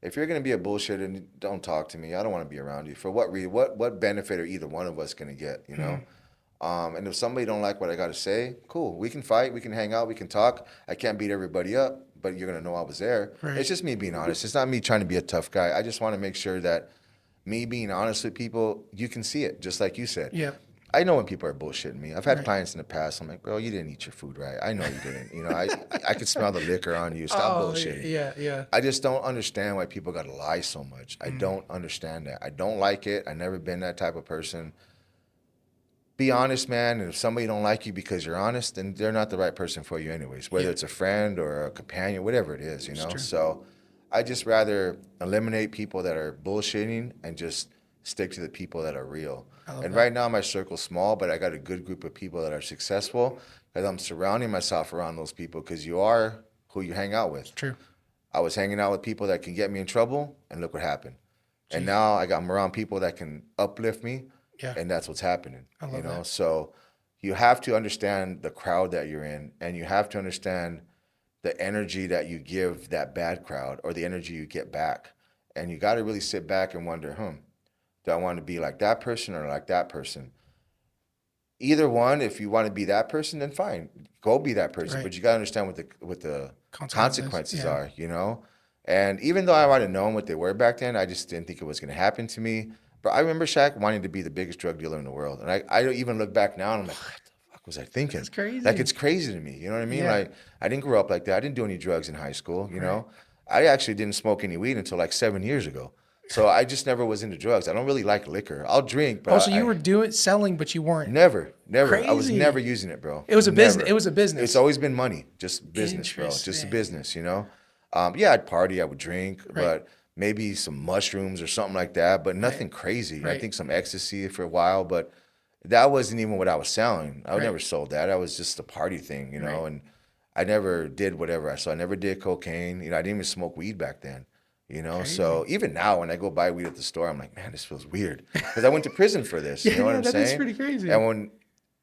if you're gonna be a bullshitter, don't talk to me. I don't want to be around you. For what reason? What benefit are either one of us gonna get? And if somebody don't like what I got to say, cool. We can fight. We can hang out. We can talk. I can't beat everybody up, but you're gonna know I was there. Right. It's just me being honest. It's not me trying to be a tough guy. I just want to make sure that me being honest with people, you can see it, just like you said. Yeah. I know when people are bullshitting me. I've had Right. clients in the past. I'm like, bro, you didn't eat your food right. I know you didn't. I could smell the liquor on you. Stop bullshitting. Yeah. Yeah. I just don't understand why people got to lie so much. I don't understand that. I don't like it. I've never been that type of person. Be honest, man. And if somebody don't like you because you're honest, then they're not the right person for you anyways, whether it's a friend or a companion, whatever it is, True. So I just rather eliminate people that are bullshitting and just stick to the people that are real. And right now my circle's small, but I got a good group of people that are successful because I'm surrounding myself around those people because you are who you hang out with. True. I was hanging out with people that can get me in trouble, and look what happened. And now I'm around people that can uplift me, Yeah. and that's what's happening. I love that. So you have to understand the crowd that you're in, and you have to understand the energy that you give that bad crowd or the energy you get back. And you got to really sit back and wonder, do I want to be like that person or like that person? Either one, if you want to be that person, then fine, go be that person. Right. But you got to understand what the consequences Yeah. are. And even though I might have known what they were back then, I just didn't think it was going to happen to me. But I remember Shaq wanting to be the biggest drug dealer in the world, and I don't even look back now and I'm like, what the fuck was I thinking? It's crazy. Like, it's crazy to me. You know what I mean? Yeah. Like, I didn't grow up like that. I didn't do any drugs in high school. I actually didn't smoke any weed until like 7 years ago. So I just never was into drugs. I don't really like liquor. I'll drink, but Oh, so you were selling, but you weren't. never. I was Crazy. never using it, bro. It was a Never. business. It was a business. It's always been money, just business, bro. Just a Interesting. business, Yeah, I'd party, I would drink, but maybe some mushrooms or something like that, but nothing crazy. I Right. think some ecstasy for a while, but that wasn't even what I was selling. I Right. never sold that. I was just a party thing, Right. and I never did whatever. So I never did cocaine. I didn't even smoke weed back then. So even now when I go buy weed at the store, I'm like, man, this feels weird because I went to prison for this. You know what I'm that saying? is pretty crazy. And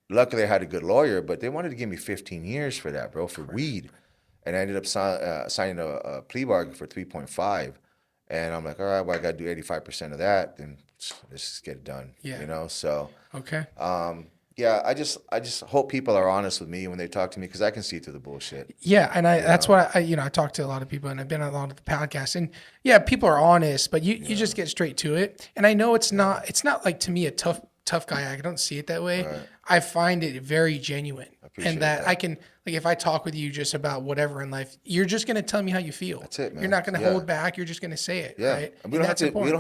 luckily I had a good lawyer, but they wanted to give me 15 years for that, bro, for weed. And I ended up signing a plea bargain for 3.5. And I'm like, all right, well, I got to do 85% of that. Then let's just get it done. Yeah. So, Okay. yeah, I just hope people are honest with me when they talk to me because I can see through the bullshit. Yeah, and that's what I talk to a lot of people, and I've been on a lot of the podcasts, and yeah, people are honest, but you just get straight to it. And I know it's not like, to me, a tough guy. I don't see it that way. Right. I find it very genuine, appreciate and that that. I can, like, if I talk with you just about whatever in life, you're just gonna tell me how you feel. That's it, man. You're not gonna Yeah. hold back. You're just gonna say it. Yeah, Right. and we don't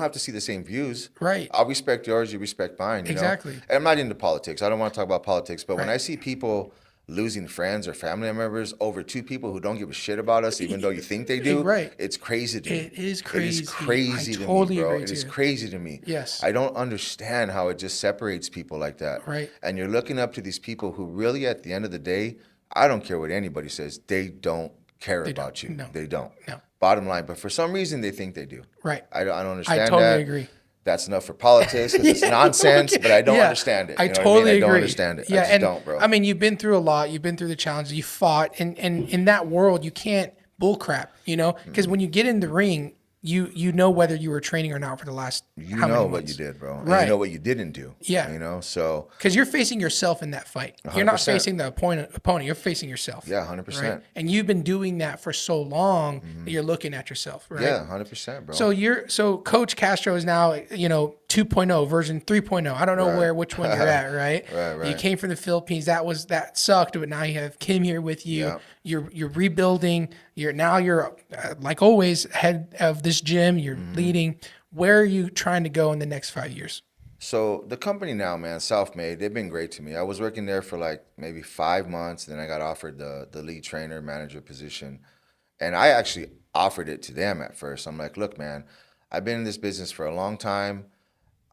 have to see the same views. Right. I'll respect yours, you respect mine. Exactly. And I'm not into politics. I don't want to talk about politics, but when Right. I see people losing friends or family members over two people who don't give a shit about us, even though you think they do, Right. it's crazy to me. It is crazy. It is crazy I to totally me, bro. agree It is too. crazy to me. Yes. I don't understand how it just separates people like that. Right. And you're looking up to these people who really, at the end of the day, I don't care what anybody says, they don't care about don't. you. No. They don't. No. Bottom line. But for some reason, they think they do. Right. I don't understand I totally that. agree. that's enough for politics because it's nonsense, but I don't understand it. I You know what I totally mean? I agree. don't understand it. Yeah, I just and don't, bro. I mean, you've been through a lot. You've been through the challenges. You fought, and in that world, you can't bull crap. You know, because when you get in the ring, you know whether you were training or not for the last You how many know what you months. did, bro. And you Right. know what you didn't do. Yeah. You know, so Because you're facing yourself in that fight. You're not 100%. facing the opponent. You're facing yourself. Yeah, Right. 100%. And you've been doing that for so long that you're looking at yourself. Right. Yeah, 100%, bro. So Coach Castro is now 2.0 version 3.0. I don't know Right. which one you're at, right? Right. You came from the Philippines. That sucked, but now you have Kim here with you. Yeah. You're rebuilding. You're like always head of this gym. You're leading. Where are you trying to go in the next 5 years? So the company now, man, self-made, they've been great to me. I was working there for like maybe 5 months. Then I got offered the lead trainer manager position. And I actually offered it to them at first. I'm like, look, man, I've been in this business for a long time.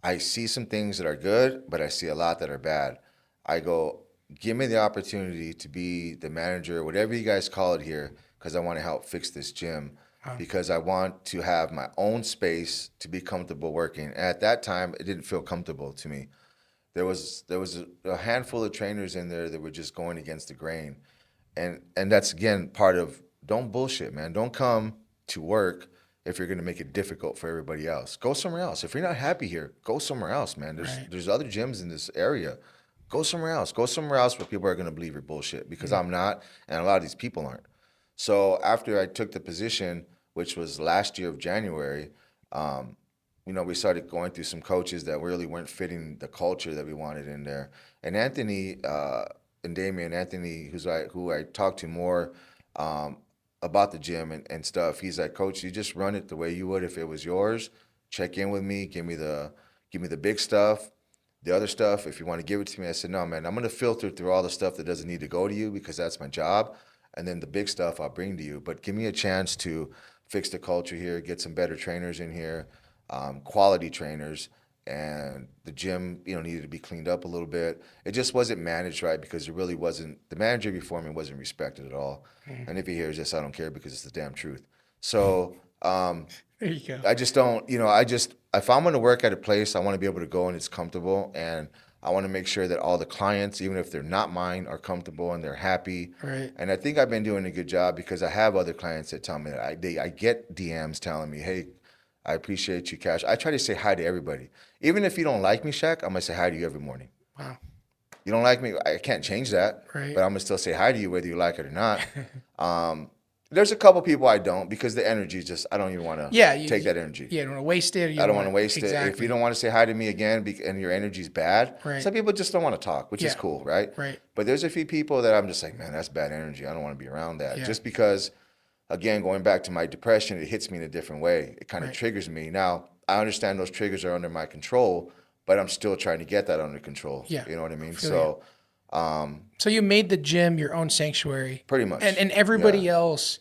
I see some things that are good, but I see a lot that are bad. I go, give me the opportunity to be the manager, whatever you guys call it here, because I want to help fix this gym. Because I want to have my own space to be comfortable working. And at that time, it didn't feel comfortable to me. There was a handful of trainers in there that were just going against the grain, and that's again part of don't bullshit, man. Don't come to work if you're going to make it difficult for everybody else. Go somewhere else. If you're not happy here, go somewhere else, man. There's other gyms in this area. Go somewhere else. Go somewhere else where people are going to believe your bullshit because I'm not, and a lot of these people aren't. So after I took the position, which was last year of January, um, we started going through some coaches that really weren't fitting the culture that we wanted in there. And Anthony and Damian, Anthony, who I talked to more um, about the gym and stuff, he's like, Coach, you just run it the way you would if it was yours. Check in with me, give me the big stuff. The other stuff, if you want to give it to me, I said, no, man, I'm going to filter through all the stuff that doesn't need to go to you because that's my job. And then the big stuff I'll bring to you. But give me a chance to fix the culture here, get some better trainers in here, quality trainers. And the gym, needed to be cleaned up a little bit. It just wasn't managed right because it really wasn't, the manager before me wasn't respected at all. And if he hears this, I don't care because it's the damn truth. So, There you go. I just don't, if I'm going to work at a place, I want to be able to go and it's comfortable. And I want to make sure that all the clients, even if they're not mine, are comfortable and they're happy. Right. And I think I've been doing a good job because I have other clients that tell me that I get DMs telling me, hey, I appreciate you, Cash. I try to say hi to everybody. Even if you don't like me, Shaq, I'm going to say hi to you every morning. Wow. You don't like me, I can't change that. Right. But I'm going to still say hi to you whether you like it or not. There's a couple people I don't because the energy is just, I don't even want to take that energy. Yeah, you don't want to waste it. I don't want to waste exactly. it. If you don't want to say hi to me again and your energy's bad, Right. some people just don't want to talk, which is cool, right? Right. But there's a few people that I'm just like, man, that's bad energy. I don't want to be around that. Yeah. Just because, again, going back to my depression, it hits me in a different way. It kind of triggers me. Now, I understand those triggers are under my control, but I'm still trying to get that under control. Yeah. You know what I mean? Feel So, So you made the gym your own sanctuary. pretty much. And everybody else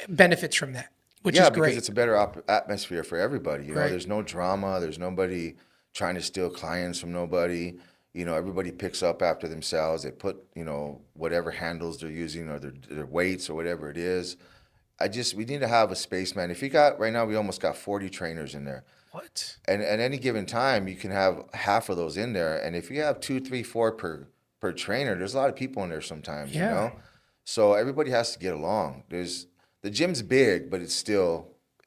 benefits from that, which is Yeah, great. because it's a better atmosphere for everybody. Right. There's no drama. There's nobody trying to steal clients from nobody. Everybody picks up after themselves. They put, whatever handles they're using or their weights or whatever it is. We need to have a space, man. Right now we almost got 40 trainers in there. What? And at any given time, you can have half of those in there. And if you have 2, 3, 4 per trainer, there's a lot of people in there sometimes, Yeah. So everybody has to get along. The gym's big, but it's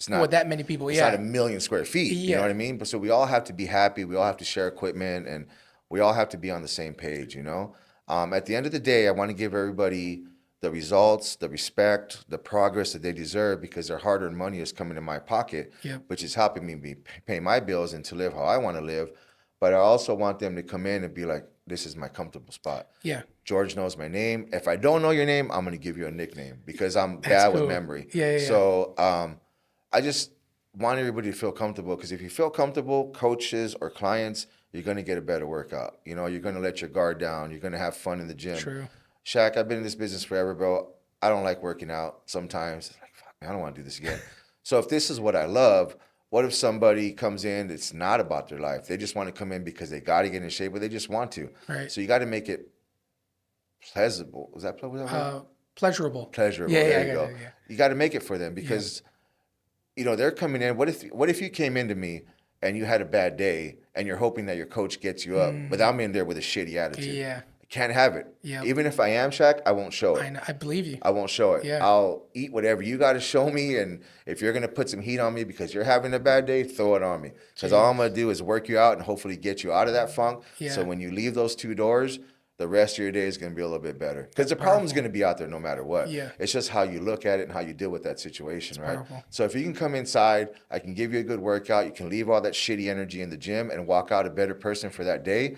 not With that many people, it's not 1,000,000 square feet. You know what I mean? But so we all have to be happy. We all have to share equipment, and we all have to be on the same page. At the end of the day, I want to give everybody the results, the respect, the progress that they deserve because their hard-earned money is coming in my pocket, which is helping me pay my bills and to live how I want to live. But I also want them to come in and be like, this is my comfortable spot. Yeah. George knows my name. If I don't know your name, I'm going to give you a nickname because I'm bad with memory. Yeah. So I just want everybody to feel comfortable because if you feel comfortable, coaches or clients, you're going to get a better workout. You're going to let your guard down. You're going to have fun in the gym. True. Shaq, I've been in this business forever, bro. I don't like working out sometimes. It's like, fuck, man, I don't want to do this again. So if this is what I love, what if somebody comes in that's not about their life? They just want to come in because they got to get in shape, or they just want to. Right. So you got to make it pleasurable. Was that pleasurable? Pleasurable. Pleasurable. Yeah, there you go. Yeah. You got to make it for them because, they're coming in. What if you came into me and you had a bad day and you're hoping that your coach gets you up, but I'm in there with a shitty attitude. Yeah. I can't have it. Yep. Even if I am Shaq, I won't show it. I know. I believe you. I won't show it. Yeah. I'll eat whatever you got to show me. And if you're going to put some heat on me because you're having a bad day, throw it on me. Because all I'm going to do is work you out and hopefully get you out of that funk. Yeah. So when you leave those 2 doors, the rest of your day is going to be a little bit better. Because the problem is going to be out there no matter what. Yeah. It's just how you look at it and how you deal with that situation, It's right? powerful. So if you can come inside, I can give you a good workout. You can leave all that shitty energy in the gym and walk out a better person for that day.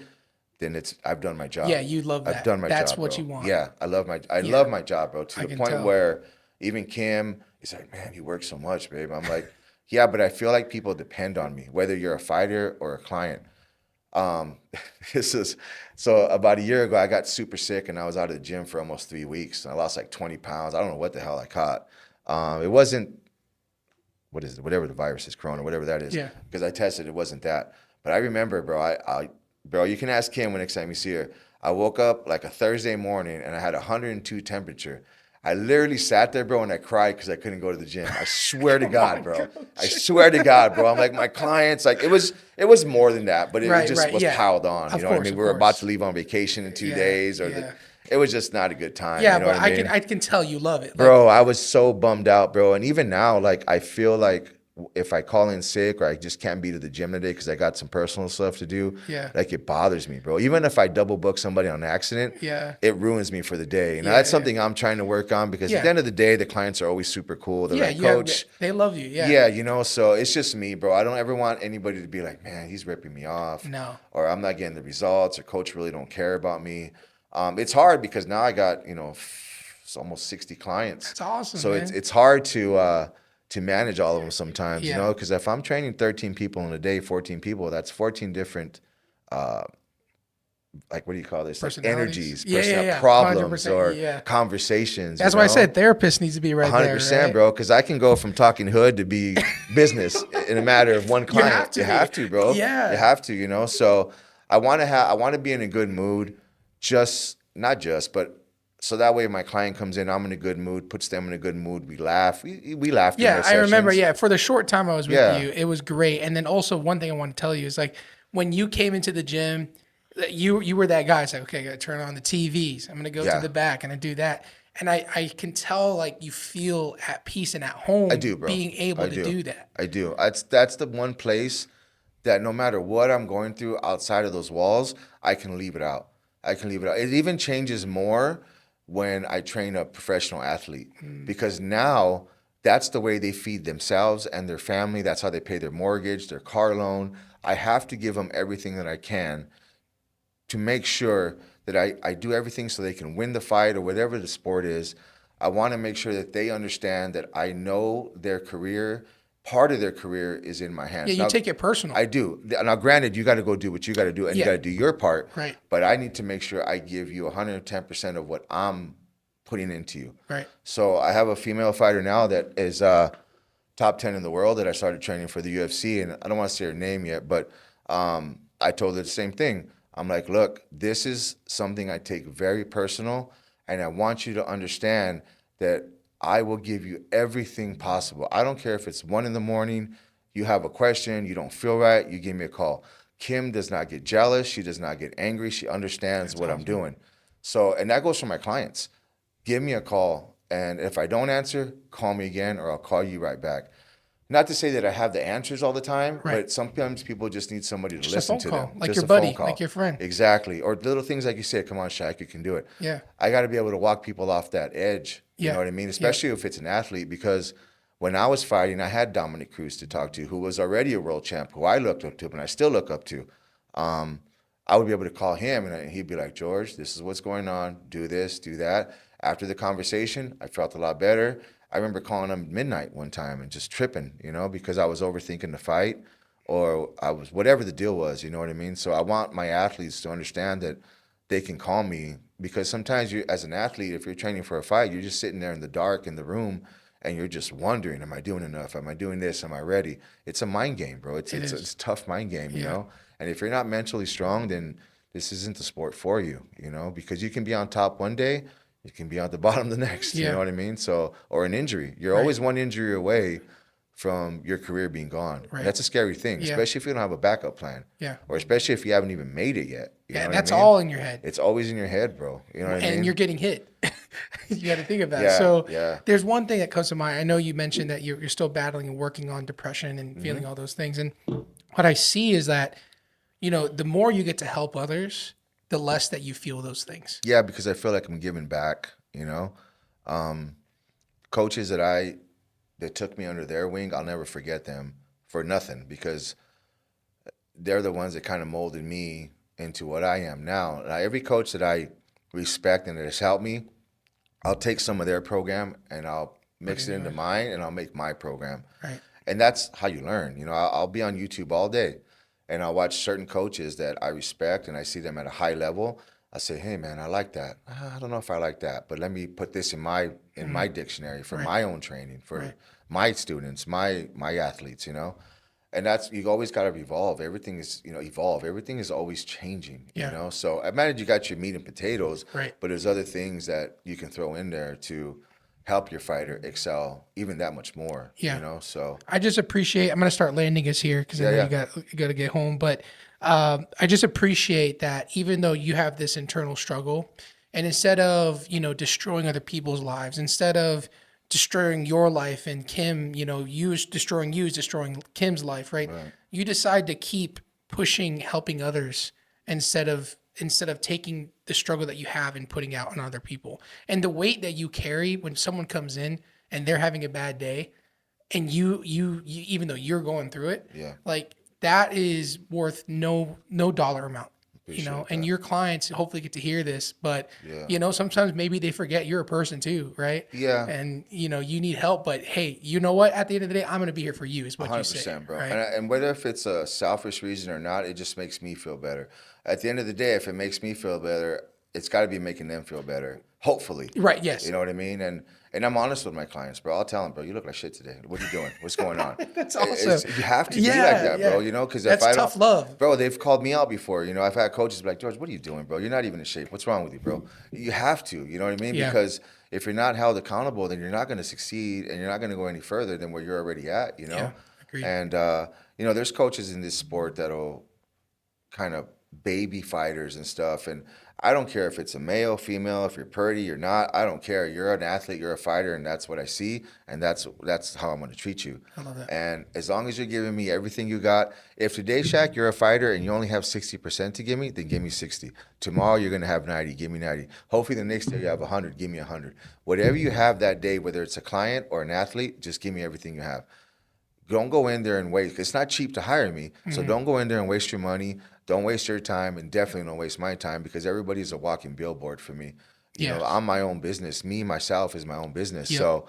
Then I've done my job. Yeah, you love that. I've done my That's job. what bro. you want. Yeah, I love my job, bro. To I the can point tell. where even Kim, he's like, man, you work so much, babe. I'm like, yeah, but I feel like people depend on me, whether you're a fighter or a client. So about a year ago, I got super sick and I was out of the gym for almost 3 weeks. And I lost like 20 pounds. I don't know what the hell I caught. It wasn't, what is it? Whatever the virus is, Corona, whatever that is. Yeah. Because I tested, it wasn't that. But I remember, bro, bro, you can ask Kim when next time you see her. I woke up like a Thursday morning and I had 102 temperature. I literally sat there, bro, and I cried because I couldn't go to the gym. I swear to God, bro. I swear to God, bro. I'm like, my clients, like, it was more than that, but it just was piled on. You know what I mean? We were about to leave on vacation in 2 days, it was just not a good time. Yeah, you know but what I mean? I can tell you love it. Bro, I was so bummed out, bro. And even now, like, I feel like if I call in sick or I just can't be to the gym today because I got some personal stuff to do, like, it bothers me, bro. Even if I double book somebody on accident, it ruins me for the day. And that's something I'm trying to work on because at the end of the day, the clients are always super cool. They're like, coach. They love you. Yeah. Yeah, you know, so it's just me, bro. I don't ever want anybody to be like, man, he's ripping me off. No. Or I'm not getting the results or coach really don't care about me. It's hard because now I got, it's almost 60 clients. That's awesome, so man. it's hard to manage all of them sometimes, you know, because if I'm training 13 people in a day, 14 people, that's 14 different, like, what do you call this? Like energies, problems, or conversations. That's why I said therapist needs to be right 100%, there, right? bro, because I can go from talking hood to be business in a matter of one client. You have to, bro. Yeah. You have to, you know. So I want to be in a good mood, but so that way, if my client comes in, I'm in a good mood, puts them in a good mood. We laugh. We laugh. Yeah, I remember. Yeah, for the short time I was with you, it was great. And then also one thing I want to tell you is like when you came into the gym, you were that guy. It's like, okay, I got to turn on the TVs. I'm gonna go to the back and I do that. And I can tell like you feel at peace and at home. I do, bro. Being able to do that. I do. That's the one place that no matter what I'm going through outside of those walls, I can leave it out. It even changes more when I train a professional athlete because now that's the way they feed themselves and their family. That's how they pay their mortgage, their car loan. I have to give them everything that I can to make sure that I do everything so they can win the fight or whatever the sport is. I want to make sure that they understand that I know their career, part of their career is in my hands. Yeah, you take it personal. I do. Now, granted, you got to go do what you got to do, and you got to do your part. Right. But I need to make sure I give you 110% of what I'm putting into you. Right. So I have a female fighter now that is top 10 in the world that I started training for the UFC, and I don't want to say her name yet, but I told her the same thing. I'm like, look, this is something I take very personal, and I want you to understand that I will give you everything possible. I don't care if it's 1 a.m, you have a question, you don't feel right, you give me a call. Kim does not get jealous. She does not get angry. She understands what I'm doing. So, and that goes for my clients. Give me a call, and if I don't answer, call me again, or I'll call you right back. Not to say that I have the answers all the time, but sometimes people just need somebody to listen to them. Like your buddy, like your friend. Exactly. Or little things like you said, come on, Shaq, you can do it. Yeah. I got to be able to walk people off that edge. You know what I mean? Especially if it's an athlete, because when I was fighting, I had Dominic Cruz to talk to, who was already a world champ, who I looked up to, and I still look up to. I would be able to call him, and he'd be like, George, this is what's going on. Do this, do that. After the conversation, I felt a lot better. I remember calling him at midnight one time and just tripping, because I was overthinking the fight, or I was, whatever the deal was, you know what I mean? So I want my athletes to understand that they can call me, because sometimes you, as an athlete, if you're training for a fight, you're just sitting there in the dark in the room and you're just wondering, am I doing enough? Am I doing this? Am I ready? It's a mind game, bro. It's a tough mind game, you know? And if you're not mentally strong, then this isn't the sport for you, because you can be on top one day, you can be on the bottom the next, you know what I mean? So, or an injury. You're always one injury away from your career being gone. Right. And that's a scary thing, Yeah. especially if you don't have a backup plan. Yeah. Or especially if you haven't even made it yet. You know Yeah, what that's I mean? all in your head. It's always in your head, bro. You know what I mean? And you're getting hit. You got to think of that. Yeah, So yeah. there's one thing that comes to mind. I know you mentioned that you're still battling and working on depression and feeling all those things. And what I see is that, the more you get to help others, the less that you feel those things. Yeah, because I feel like I'm giving back, Coaches that took me under their wing, I'll never forget them for nothing, because they're the ones that kind of molded me into what I am now. Now, every coach that I respect and that has helped me, I'll take some of their program and I'll mix it into mine and I'll make my program. Right. And that's how you learn. I'll be on YouTube all day and I'll watch certain coaches that I respect and I see them at a high level. I say, hey man, I like that. I don't know if I like that, but let me put this in my dictionary for my own training, for my students, my athletes, And that's, you always got to evolve. Everything is, evolve. Everything is always changing, So I imagine you got your meat and potatoes, Right. but there's other things that you can throw in there to help your fighter excel even that much more, So I just appreciate, I'm going to start landing us here because I know you got to get home, but I just appreciate that even though you have this internal struggle, and instead of, destroying other people's lives, instead of destroying your life and Kim, destroying you is destroying Kim's life, right? You decide to keep pushing, helping others instead of taking the struggle that you have and putting out on other people. And the weight that you carry when someone comes in and they're having a bad day, and you even though you're going through it, like that is worth no dollar amount. And your clients hopefully get to hear this, but sometimes maybe they forget you're a person too, right? Yeah. And you need help, but hey, you know what? At the end of the day, I'm going to be here for you. Is what you say, 100%, bro. Right? And whether if it's a selfish reason or not, it just makes me feel better. At the end of the day, if it makes me feel better, it's got to be making them feel better. Hopefully. Right. Yes. You know what I mean? And I'm honest with my clients, bro. I'll tell them, bro, you look like shit today. What are you doing? What's going on? That's awesome. You have to be like that, bro. Because if That's tough love, bro, they've called me out before. I've had coaches be like, George, what are you doing, bro? You're not even in shape. What's wrong with you, bro? You have to. You know what I mean? Yeah. Because if you're not held accountable, then you're not going to succeed, and you're not going to go any further than where you're already at. Yeah, agreed. And there's coaches in this sport that'll kind of baby fighters and stuff, and I don't care if it's a male, female, if you're pretty, you're not. I don't care. You're an athlete, you're a fighter, and that's what I see, and that's how I'm going to treat you. I love that. And as long as you're giving me everything you got, if today, Shaq, you're a fighter and you only have 60% to give me, then give me 60. Tomorrow you're going to have 90, give me 90. Hopefully the next day you have 100, give me 100. Whatever you have that day, whether it's a client or an athlete, just give me everything you have. Don't go in there and waste. It's not cheap to hire me, so don't go in there and waste your money. Don't waste your time, and definitely don't waste my time, because everybody's a walking billboard for me. I'm my own business. Me, myself is my own business. Yep. So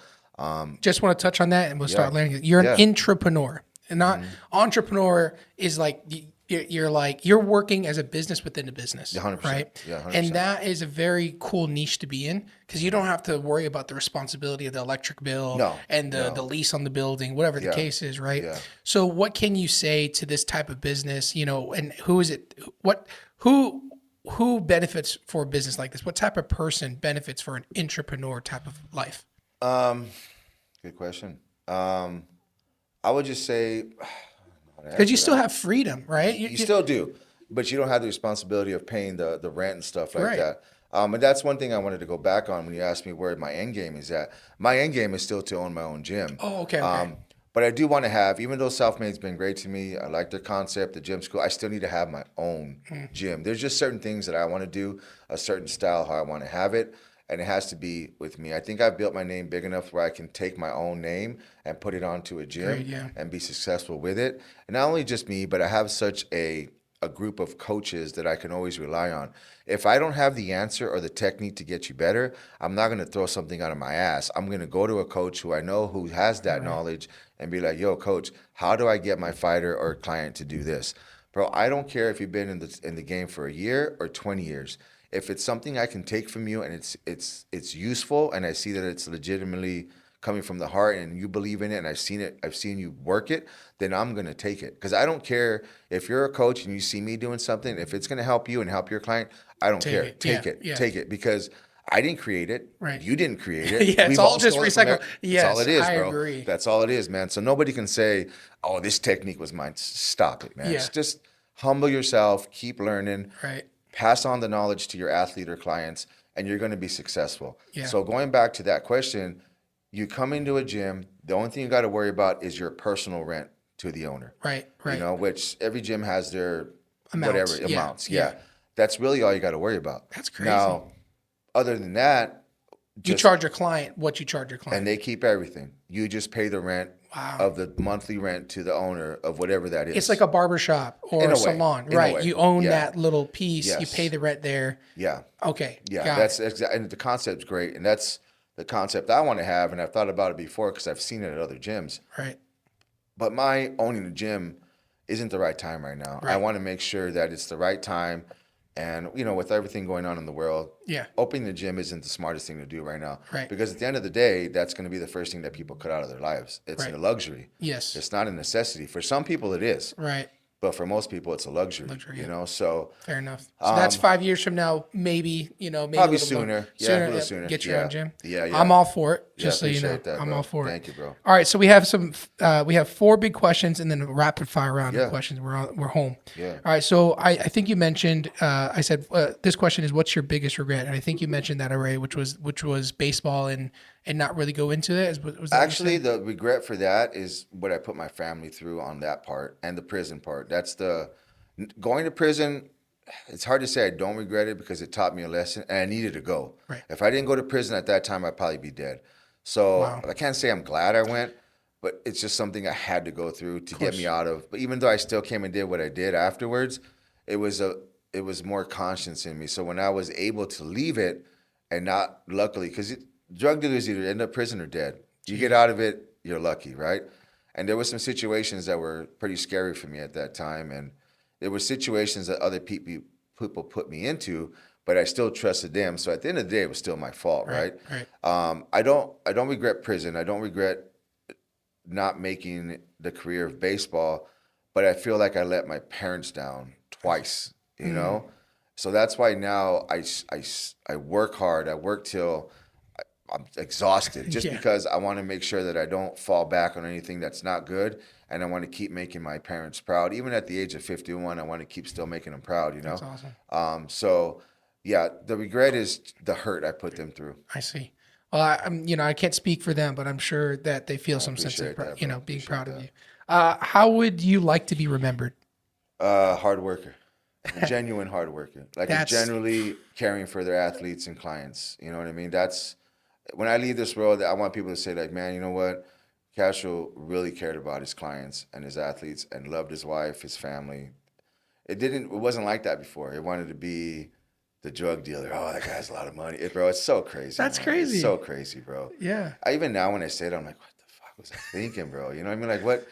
just want to touch on that, and we'll start learning. You're an entrepreneur, and not entrepreneur is like you're working as a business within a business, 100%. right? Yeah, 100%. And that is a very cool niche to be in, because you don't have to worry about the responsibility of the electric bill and the lease on the building, whatever the case is, right? Yeah. So what can you say to this type of business, and who is it? Who benefits for a business like this? What type of person benefits for an entrepreneur type of life? Good question. I would just say, because you still have freedom, right? You still do, but you don't have the responsibility of paying the rent and stuff like that. And that's one thing I wanted to go back on when you asked me where my end game is at. My end game is still to own my own gym. Oh, okay. But I do want to have, even though Selfmade's been great to me, I like their concept, the gym school, I still need to have my own gym. There's just certain things that I want to do, a certain style, how I want to have it, and it has to be with me. I think I've built my name big enough where I can take my own name and put it onto a gym and be successful with it. And not only just me, but I have such a group of coaches that I can always rely on. If I don't have the answer or the technique to get you better, I'm not going to throw something out of my ass. I'm going to go to a coach who I know who has that knowledge and be like, yo, coach, how do I get my fighter or client to do this? Bro, I don't care if you've been in the game for a year or 20 years. If it's something I can take from you and it's useful and I see that it's legitimately coming from the heart and you believe in it and I've seen you work it, then I'm going to take it. Because I don't care if you're a coach and you see me doing something, if it's going to help you and help your client, I don't care. Take it. Because I didn't create it. Right. You didn't create it. Yeah, it's We've all just stolen it from recycled. there. Yes, That's all it is, I bro. agree. That's all it is, man. So nobody can say, "Oh, this technique was mine." Stop it, man. Yeah. Just humble yourself. Keep learning. Right. Pass on the knowledge to your athlete or clients, and you're going to be successful. Yeah. So going back to that question, you come into a gym. The only thing you got to worry about is your personal rent to the owner. Right. Right. You know, which every gym has their Amounts. whatever Yeah. amounts. Yeah. That's really all you got to worry about. That's crazy. Now, other than that, You charge your client what you charge your client. and they keep everything. You just pay the rent Wow. of the monthly rent to the owner of whatever that is. It's like a barbershop or In a a way. salon, In a right? way. You own Yeah. that little piece. You Yes. pay the rent there. Yeah. Okay. Yeah. Got That's it. exactly, and the concept's great. And that's the concept I want to have. And I've thought about it before because I've seen it at other gyms. Right. But my owning a gym isn't the right time right now. Right. I want to make sure that it's the right time. And, you know, with everything going on in the world, Yeah. opening the gym isn't the smartest thing to do right now. Right. Because at the end of the day, that's going to be the first thing that people cut out of their lives. It's Right. a luxury. Yes. It's not a necessity. For some people, it is. Right. But for most people, it's a luxury. Yeah. You know, so Fair enough. So that's 5 years from now, maybe, maybe probably a little sooner. more. Yeah, a little sooner. Get your own gym. Yeah, yeah. I'm all for it. Yeah, Just so you know, appreciate that, I'm bro. all for it. Thank you, bro. All right, so we have we have 4 big questions and then a rapid fire round Yeah. of questions. We're home. Yeah. All right, so I think you mentioned. I said this question is what's your biggest regret, and I think you mentioned that already, which was baseball and not really go into it. Was that what you Actually, said? the regret for that is what I put my family through on that part and the prison part. That's going to prison. It's hard to say I don't regret it because it taught me a lesson and I needed to go. Right. If I didn't go to prison at that time, I'd probably be dead. So Wow. I can't say I'm glad I went, but it's just something I had to go through to get me out of. But even though I still came and did what I did afterwards, it was more conscience in me. So when I was able to leave it and not luckily, because drug dealers either end up prison or dead. You get out of it, you're lucky, right? And there were some situations that were pretty scary for me at that time. And there were situations that other people put me into, but I still trusted them. So at the end of the day, it was still my fault, right? Right. I don't regret prison. I don't regret not making the career of baseball, but I feel like I let my parents down twice, you know? So that's why now I work hard. I work till I'm exhausted just Yeah. because I want to make sure that I don't fall back on anything that's not good. And I want to keep making my parents proud. Even at the age of 51, I want to keep still making them proud, you know? That's awesome. So yeah, the regret is the hurt I put them through. I see. Well, I can't speak for them, but I'm sure that they feel some sense of, appreciate that, being bro. proud of Appreciate you. How would you like to be remembered? Hard worker, a genuine hard worker, like generally caring for their athletes and clients. You know what I mean? That's when I leave this world, I want people to say like, man, you know what? Castro really cared about his clients and his athletes and loved his wife, his family. It wasn't like that before. It wanted to be the drug dealer. Oh, that guy has a lot of money. Bro, it's so crazy. That's man. crazy. It's so crazy, bro. Yeah. Even now when I say it, I'm like, what the fuck was I thinking, bro? You know what I mean? Like,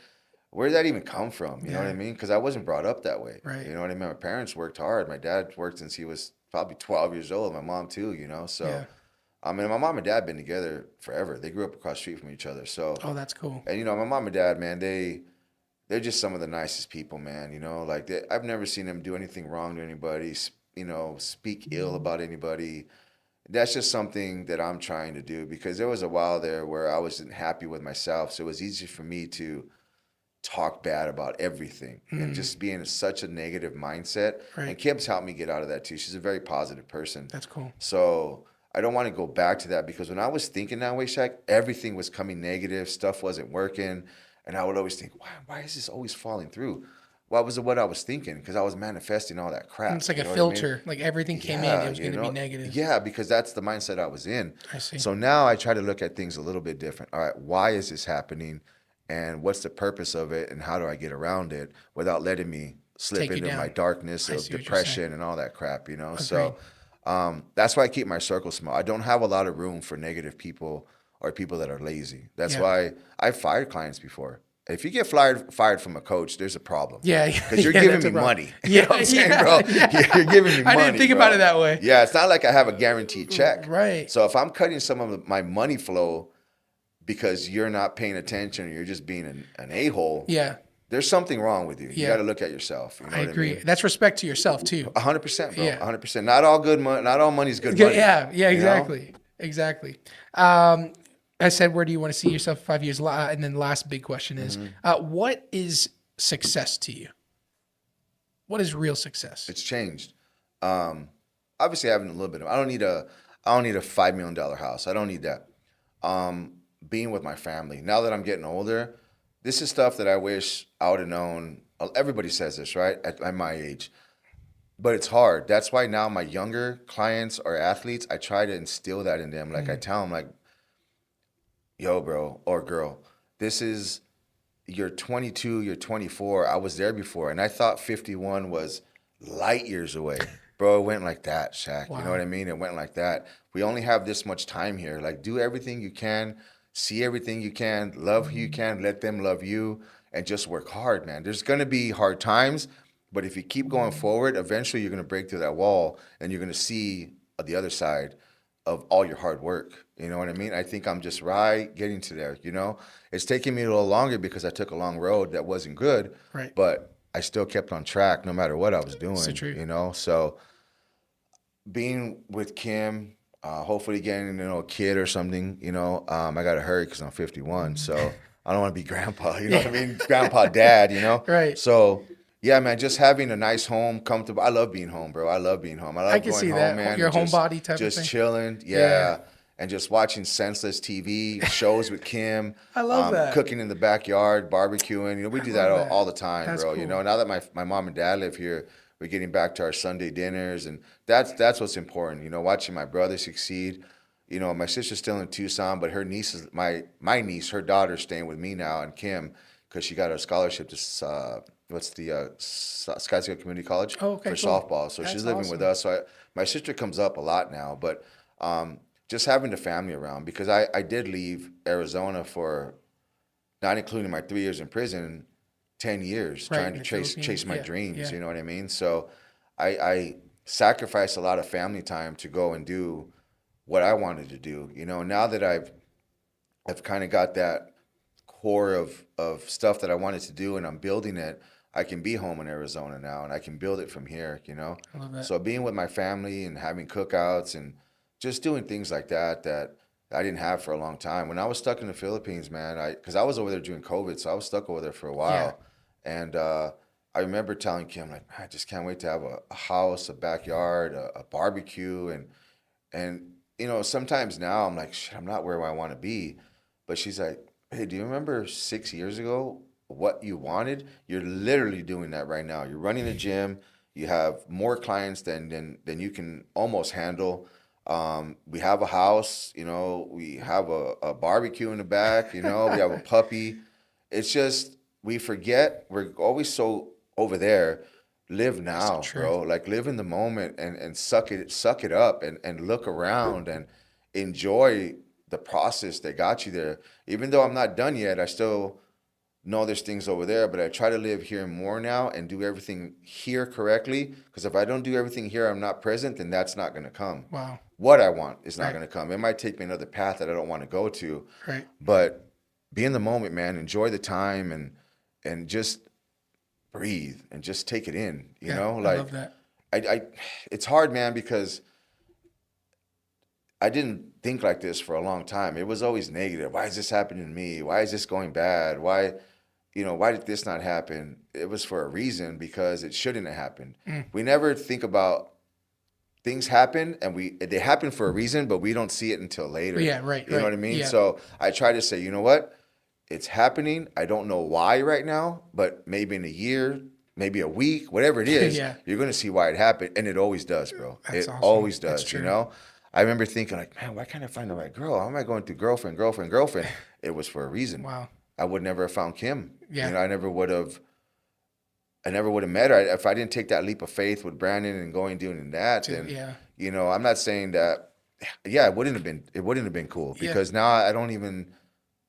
where did that even come from? You know what I mean? Because I wasn't brought up that way. Right. You know what I mean? My parents worked hard. My dad worked since he was probably 12 years old. My mom too, you know? So, Yeah. I mean, my mom and dad been together forever. They grew up across the street from each other. So, Oh, that's cool. and my mom and dad, man, they're just some of the nicest people, man. You know, like I've never seen them do anything wrong to anybody, speak ill about anybody. That's just something that I'm trying to do because there was a while there where I wasn't happy with myself. So it was easy for me to talk bad about everything and just be in such a negative mindset. Right. And Kim's helped me get out of that too. She's a very positive person. That's cool. So I don't want to go back to that because when I was thinking that way, Shaq, everything was coming negative. Stuff wasn't working. And I would always think, why is this always falling through? What was what I was thinking? Because I was manifesting all that crap. It's like you a know what I mean? filter. Like everything came in, it was going to be negative. Yeah, because that's the mindset I was in. I see. So now I try to look at things a little bit different. All right, why is this happening? And what's the purpose of it? And how do I get around it without letting me slip Take you into down. my darkness I of see what you're depression and all that crap, Agreed. So that's why I keep my circle small. I don't have a lot of room for negative people or people that are lazy. That's Yeah. why I've fired clients before. If you get fired from a coach, there's a problem. Yeah. Because you're yeah, giving that's a me problem. money. Yeah. You know what I'm saying, bro? Yeah. You're giving me money. I didn't think bro. about it that way. Yeah, it's not like I have a guaranteed check. Right. So if I'm cutting some of my money flow because you're not paying attention or you're just being an a-hole, Yeah. there's something wrong with you. You Yeah. got to look at yourself. You know I what agree. I mean? That's respect to yourself too. 100%, bro. Yeah. 100%. Not all good money. Not all money's good money. Yeah, you know? exactly. Exactly. I said, where do you want to see yourself in 5 years? And then the last big question is, what is success to you? What is real success? It's changed. Obviously, having a little bit of. I don't need a $5 million house. I don't need that. Being with my family. Now that I'm getting older, this is stuff that I wish I would have known. Everybody says this, right? At my age. But it's hard. That's why now my younger clients or athletes, I try to instill that in them. Like I tell them, like, yo, bro or girl, this is, you're 22, you're 24. I was there before, and I thought 51 was light years away. Bro, it went like that, Shaq. You know what I mean? It went like that. We only have this much time here. Like, do everything you can, see everything you can, love who you can, let them love you, and just work hard, man. There's going to be hard times, but if you keep going forward, eventually you're going to break through that wall, and you're going to see the other side of all your hard work. You know what I mean? I think I'm just right getting to there, you know? It's taking me a little longer because I took a long road that wasn't good, Right. but I still kept on track no matter what I was doing, So true. you know? So being with Kim, hopefully getting, a kid or something, I got to hurry because I'm 51. So I don't want to be grandpa, you know what I mean? Grandpa, dad, Right. So yeah, man, just having a nice home, comfortable. I love being home, bro. I love being home. I love can going see home, that. man. You're and a homebody type of just thing. chilling, Yeah. and just watching senseless TV shows with Kim. I love that. Cooking in the backyard, barbecuing. We do that love that. all the time, That's bro. cool. Now that my mom and dad live here, we're getting back to our Sunday dinners, and that's what's important. Watching my brother succeed. My sister's still in Tucson, but her niece is my niece, her daughter's staying with me now, and Kim, because she got a scholarship to Scottsdale Community College Oh, okay, for cool. softball. So That's she's living with awesome. us. So my sister comes up a lot now, but just having the family around, because I did leave Arizona for, not including my 3 years in prison, 10 years Right, trying in to the chase Philippines. my Yeah, dreams. yeah. You know what I mean? So I sacrificed a lot of family time to go and do what I wanted to do. Now that I've kind of got that core of stuff that I wanted to do, and I'm building it. I can be home in Arizona now, and I can build it from here. I love that. So being with my family and having cookouts and just doing things like that I didn't have for a long time. When I was stuck in the Philippines, man, because I was over there during COVID, so I was stuck over there for a while, and I remember telling Kim, like, man, I just can't wait to have a house, a backyard, a barbecue, and sometimes now I'm like, shit, I'm not where I want to be. But she's like, hey, do you remember 6 years ago what you wanted? You're literally doing that right now. You're running a gym. You have more clients than you can almost handle. We have a house. We have a barbecue in the back. We have a puppy. It's just we forget. We're always so over there. Live now, true. bro. Like live in the moment and suck it up and look around and enjoy the process that got you there. Even though I'm not done yet, I still know there's things over there, but I try to live here more now and do everything here correctly. Because if I don't do everything here, I'm not present, then that's not going to come. Wow. What I want is not Right. going to come. It might take me another path that I don't want to go to, Right. but be in the moment, man. Enjoy the time and just breathe and just take it in. I like love that. I it's hard, man, because I didn't think like this for a long time. It was always negative. Why is this happening to me? Why is this going bad? Why did this not happen? It was for a reason, because it shouldn't have happened. We never think about things happen, and they happen for a reason, but we don't see it until later. Yeah, right, You know right. what I mean? Yeah. So I try to say, you know what? It's happening. I don't know why right now, but maybe in a year, maybe a week, whatever it is, Yeah. you're going to see why it happened. And it always does, bro. That's It awesome. always That's does, true. I remember thinking like, man, why can't I find the right girl? How am I going through girlfriend? It was for a reason. Wow. I would never have found Kim. Yeah. I never would have met her. If I didn't take that leap of faith with Brandon and doing that, then, Yeah. I'm not saying that, yeah, it wouldn't have been cool, Yeah. because now I don't even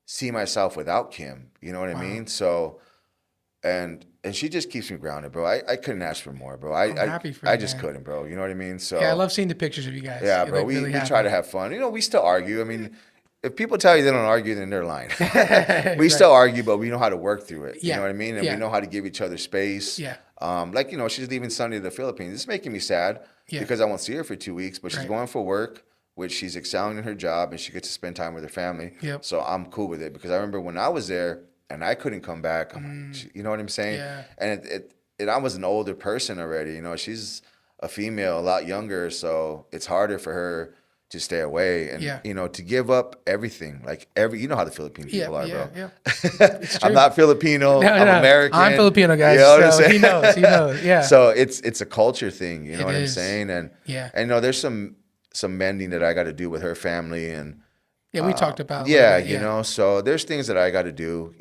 see myself without Kim. You know what I Wow. mean? So, and she just keeps me grounded, bro. I couldn't ask for more, bro. I'm happy for I you, just man. couldn't, bro. You know what I me? So Yeah, I love seeing the pictures of you guys. yeah, You bro. look We really try happy. to have fun. We still argue. I mean, if people tell you they don't argue, then they're lying. We Right. still argue, but we know how to work through it. You Yeah. know what I mean? And Yeah. we know how to give each other space. Yeah. Like, she's leaving Sunday to the Philippines. It's making me sad Yeah. because I won't see her for 2 weeks, but she's Right. going for work, which she's excelling in her job, and she gets to spend time with her family. Yep. So I'm cool with it because I remember when I was there and I couldn't come back. You know what I'm saying? Yeah. And I was an older person already. She's a female, a lot younger, so it's harder for her to stay away and Yeah. to give up everything, like how the Philippine people are, bro. Yeah. I'm not Filipino. No, I'm no. American. I'm Filipino, guys. You know what I'm So saying? he knows. He knows. Yeah. So it's a culture thing. You know what I'm is. saying? And Yeah. and there's some mending that I got to do with her family and Yeah, we talked about. yeah, that, So there's things that I got to do,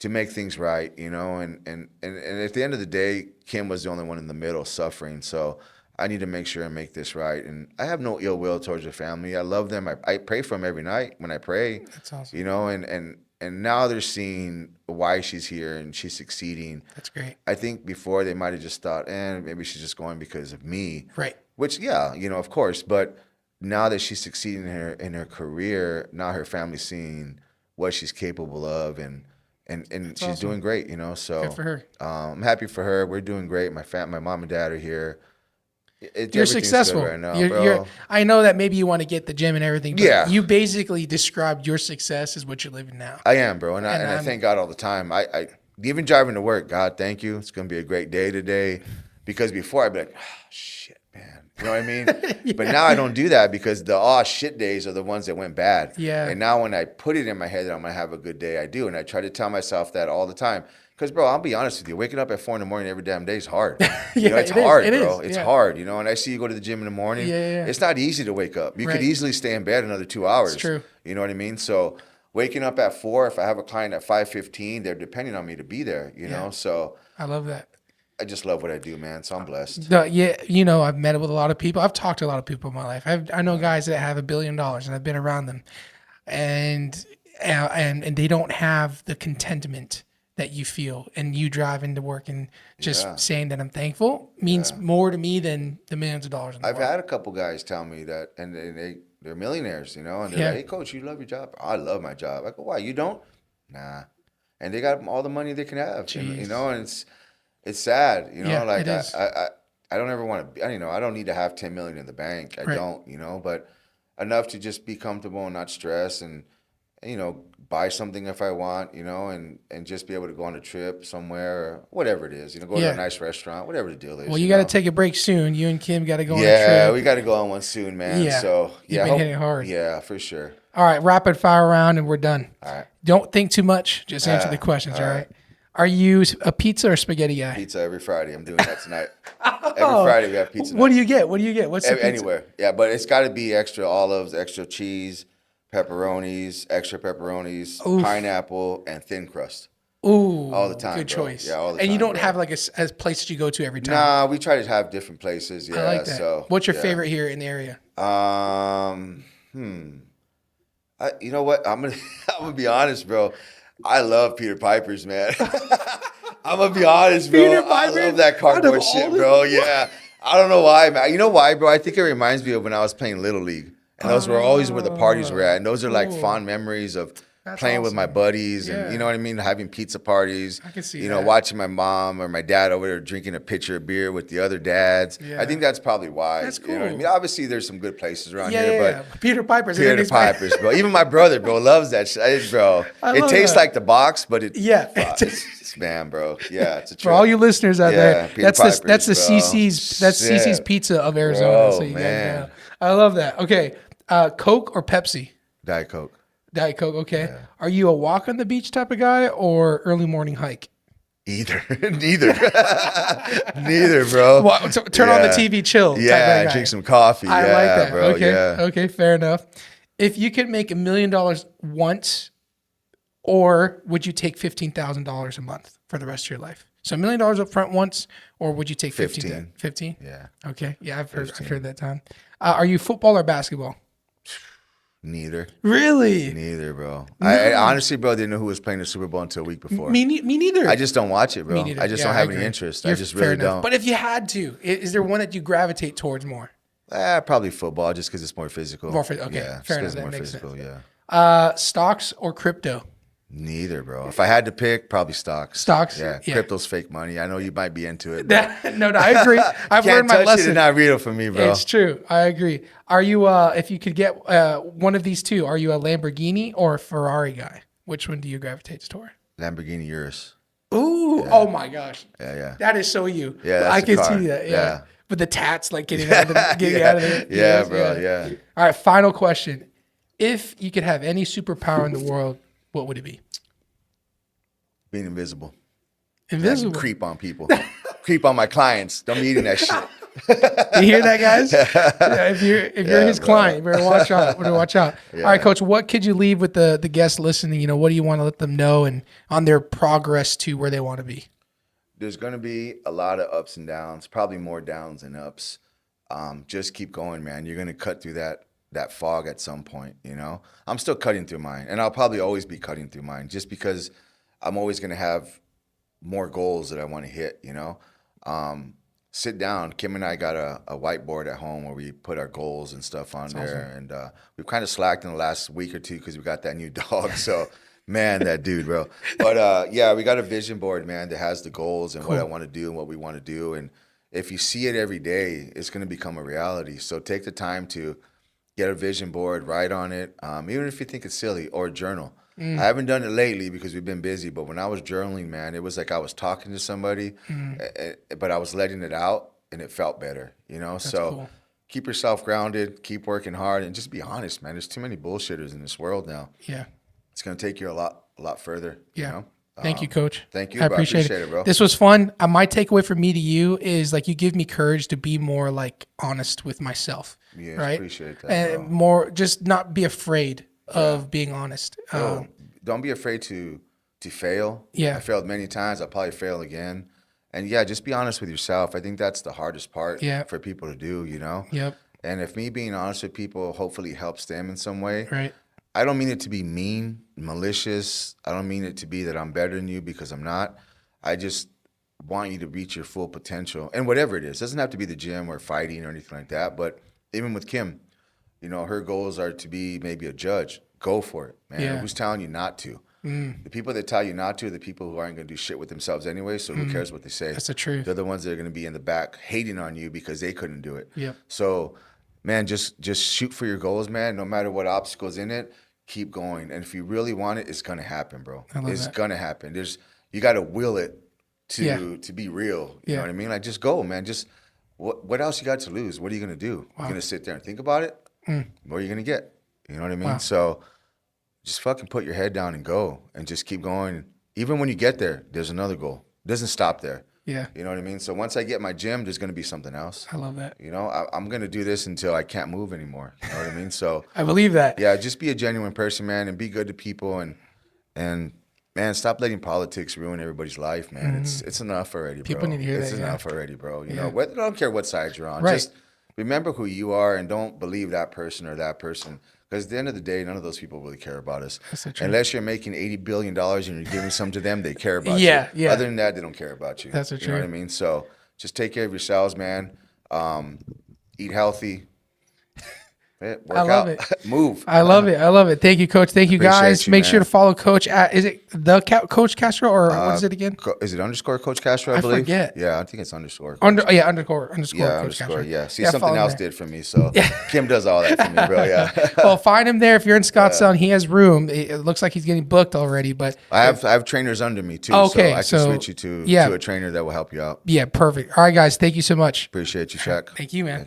to make things right, and at the end of the day, Kim was the only one in the middle suffering. So I need to make sure and make this right. And I have no ill will towards her family. I love them. I pray for them every night when I pray. That's awesome. And now they're seeing why she's here and she's succeeding. That's great. I think before they might have just thought, maybe she's just going because of me. Right. Which, yeah, of course. But now that she's succeeding in her career, now her family's seeing what she's capable of, and she's awesome. doing great. So Good for her. I'm happy for her. We're doing great. My mom and dad are here. You're Everything's successful. good right now, You're, bro. I know that maybe you want to get the gym and everything, but Yeah. you basically described your success as what you're living now. I am, bro, and I I'm- thank God all the time. I even driving to work, God, thank you. It's gonna be a great day today, because before I'd be like, shit, man, you know what I mean? But now I don't do that because the shit days are the ones that went bad. Yeah. And now when I put it in my head that I'm gonna have a good day, I do, and I try to tell myself that all the time. Because, bro, I'll be honest with you, waking up at 4 a.m. every damn day is hard. It's hard, bro. It's hard, and I see you go to the gym in the morning. Yeah. It's not easy to wake up. You Right. could easily stay in bed another 2 hours. It's true. You know what I mean? So waking up at 4, if I have a client at 5:15, they're depending on me to be there, you know? So I love that. I just love what I do, man. So I'm blessed. Yeah, I've met with a lot of people. I've talked to a lot of people in my life. I know guys that have $1 billion, and I've been around them, and they don't have the contentment that you feel, and you drive into work and just saying that I'm thankful means more to me than the millions of dollars in the I've world. had a couple guys tell me that, and they're millionaires, and they're Yeah. like, hey, coach, you love your job? I love my job. I go, why? You don't? Nah. And they got all the money they can have, and, and it's sad, Yeah, like it is. I don't ever want to, I don't need to have 10 million in the bank. I Right. don't, but enough to just be comfortable and not stress, and buy something if I want, and just be able to go on a trip somewhere or whatever it is, go to Yeah. a nice restaurant, whatever the deal is. Well, you got to take a break soon. You and Kim got to go on a Yeah, trip. we got to go on one soon, man. Yeah. So You've been hitting hard. Yeah, for sure. All right, rapid fire round, and we're done. All right. Don't think too much. Just answer the questions. All right. Are you a pizza or spaghetti guy? Pizza every Friday. I'm doing that tonight. Every Friday we have pizza. What do you get? What's the pizza? Anywhere. Yeah, but it's got to be extra olives, extra cheese, pepperonis, extra pepperonis, pineapple, and thin crust. Ooh, All the time, Good bro. choice. Yeah, all the and you time, don't bro. have like a place that you go to every time. Nah, we try to have different places. Yeah. I like that. So What's your yeah. favorite here in the area? You know what? I'm gonna be honest, bro. I love Peter Piper's, man. I'm gonna be honest, bro. Peter I Piper? love that Out of cardboard all shit, the- bro. Yeah. I don't know why, man. You know why, bro? I think it reminds me of when I was playing Little League. And those were always where the parties were at. And those are like fond memories of That's playing with my awesome. buddies Yeah. and, you know what I mean? Having pizza parties. I can see You know, that. watching my mom or my dad over there drinking a pitcher of beer with the other dads. Yeah. I think that's probably why. That's You know what I cool. mean? Obviously, there's some good places around Yeah, here, yeah. but Peter Piper's. and Peter then it's- Piper's, bro. Even my brother, bro, loves that shit, bro. I It love tastes that. like the box, but it, Yeah. man, bro. Yeah, it's a For all trip. you listeners out Yeah, there, Peter that's Piper's, the bro. CC's Shit. Pizza of Arizona. Bro, so you guys man. know. I love that. Okay, Coke or Pepsi? Diet Coke. Diet Coke. Okay. Are you a walk on the beach type of guy or early morning hike? Either. Neither. Neither, bro. Well, turn on the Yeah. TV, chill. type of Yeah, guy. drink some coffee. I yeah, like that. bro. Okay. Yeah. Okay. Fair enough. If you could make $1 million once, or would you take $15,000 a month for the rest of your life? So $1 million up front once, or would you take 15? 15? Yeah. Okay. Yeah, I've heard that time. Are you football or basketball? Neither. Really? Neither, bro. I honestly, bro, didn't know who was playing the Super Bowl until a week before. Me neither. I just don't watch it, bro. Me neither. I just Yeah, don't have agree. any interest. You're I just fair really enough. don't. But if you had to, is there one that you gravitate towards more? Probably football, just because it's more physical. Okay, Yeah, fair enough. just 'cause it's That more makes physical. sense. Yeah. Stocks or crypto? Neither, bro. If I had to pick, probably stocks. Stocks? Yeah. Yeah. Crypto's fake money. I know you might be into it. But No, I agree. I've can't learned my touch it lesson. and not real for me, bro. It's true. I agree. Are you, if you could get one of these two, are you a Lamborghini or a Ferrari guy? Which one do you gravitate toward? Lamborghini Urus. Ooh, oh my gosh. Yeah. That is so you. Yeah, that's I the can car. see that. Yeah. Yeah. But the tats like getting out of getting Yeah. out of there. Yeah, bro. Yeah. All right, final question. If you could have any superpower in the world, what would it be? Being invisible. Invisible. I can creep on people. Creep on my clients. Don't be eating that shit. You hear that, guys? Yeah, if you're his client, you better watch out. Yeah. All right, Coach. What could you leave with the guests listening? What do you want to let them know and on their progress to where they want to be? There's going to be a lot of ups and downs, probably more downs than ups. Just keep going, man. You're going to cut through that fog at some point, I'm still cutting through mine, and I'll probably always be cutting through mine just because I'm always going to have more goals that I want to hit, Sit down. Kim and I got a whiteboard at home where we put our goals and stuff on there. Awesome. And we've kind of slacked in the last week or two because we got that new dog. So, man, that dude, bro. But, yeah, we got a vision board, man, that has the goals and what I want to do and what we want to do. And if you see it every day, it's going to become a reality. So take the time to get a vision board, write on it, even if you think it's silly, or a journal. I haven't done it lately because we've been busy, but when I was journaling, man, it was like I was talking to somebody, but I was letting it out, and it felt better, So cool. Keep yourself grounded, keep working hard, and just be honest, man. There's too many bullshitters in this world now. Yeah. It's going to take you a lot further, Yeah. Thank you, Coach. Thank you. I appreciate it, bro. This was fun. My takeaway from me to you is you give me courage to be more honest with myself. Yeah, right? Appreciate that. And bro. more, just not be afraid of being honest. Don't be afraid to fail. Yeah. I failed many times. I'll probably fail again. And yeah, just be honest with yourself. I think that's the hardest part for people to do, Yep. And if me being honest with people hopefully helps them in some way. Right. I don't mean it to be mean, malicious. I don't mean it to be that I'm better than you because I'm not. I just want you to reach your full potential. And whatever it is. It doesn't have to be the gym or fighting or anything like that. But even with Kim, her goals are to be maybe a judge. Go for it, man. Yeah. Who's telling you not to? The people that tell you not to are the people who aren't going to do shit with themselves anyway, so who cares what they say? That's the truth. They're the ones that are going to be in the back hating on you because they couldn't do it. Yep. So, man, just shoot for your goals, man. No matter what obstacles in it, keep going. And if you really want it, it's going to happen, bro. It's going to happen. You got to will it to be real. You know what I mean? Just go, man. Just what else you got to lose? What are you going to do? Wow. You're going to sit there and think about it? What are you going to get? You know what I mean? Wow. So just fucking put your head down and go and just keep going. Even when you get there, there's another goal. It doesn't stop there. Yeah. You know what I mean? So once I get my gym, there's going to be something else. I love that. I'm going to do this until I can't move anymore. You know what I mean? So I believe that. Yeah, just be a genuine person, man, and be good to people and man, stop letting politics ruin everybody's life, man. It's enough already, bro. People need to hear that. It's enough already, bro. I don't care what side you're on. Right. Just remember who you are and don't believe that person or that person. Because at the end of the day, none of those people really care about us. Unless you're making $80 billion and you're giving some to them, they care about you. Yeah. Other than that, they don't care about you. That's the truth. You know what I mean? So just take care of yourselves, man. Eat healthy. Work I love out. it. Move. I love it. Thank you, Coach. Thank you, guys. You, Make man. sure to follow Coach at, is it Coach Castro or what is it again? Is it underscore Coach Castro, I believe? forget. Yeah, I think it's underscore. Underscore Coach Castro. Yeah. See, something follow else did for me. So Kim does all that for me, bro. Yeah. Well, find him there if you're in Scottsdale. He has room. It looks like he's getting booked already, but I have trainers under me too. Okay, so I can switch you to a trainer that will help you out. Yeah, perfect. All right, guys. Thank you so much. Appreciate you, Shaq. Thank you, man.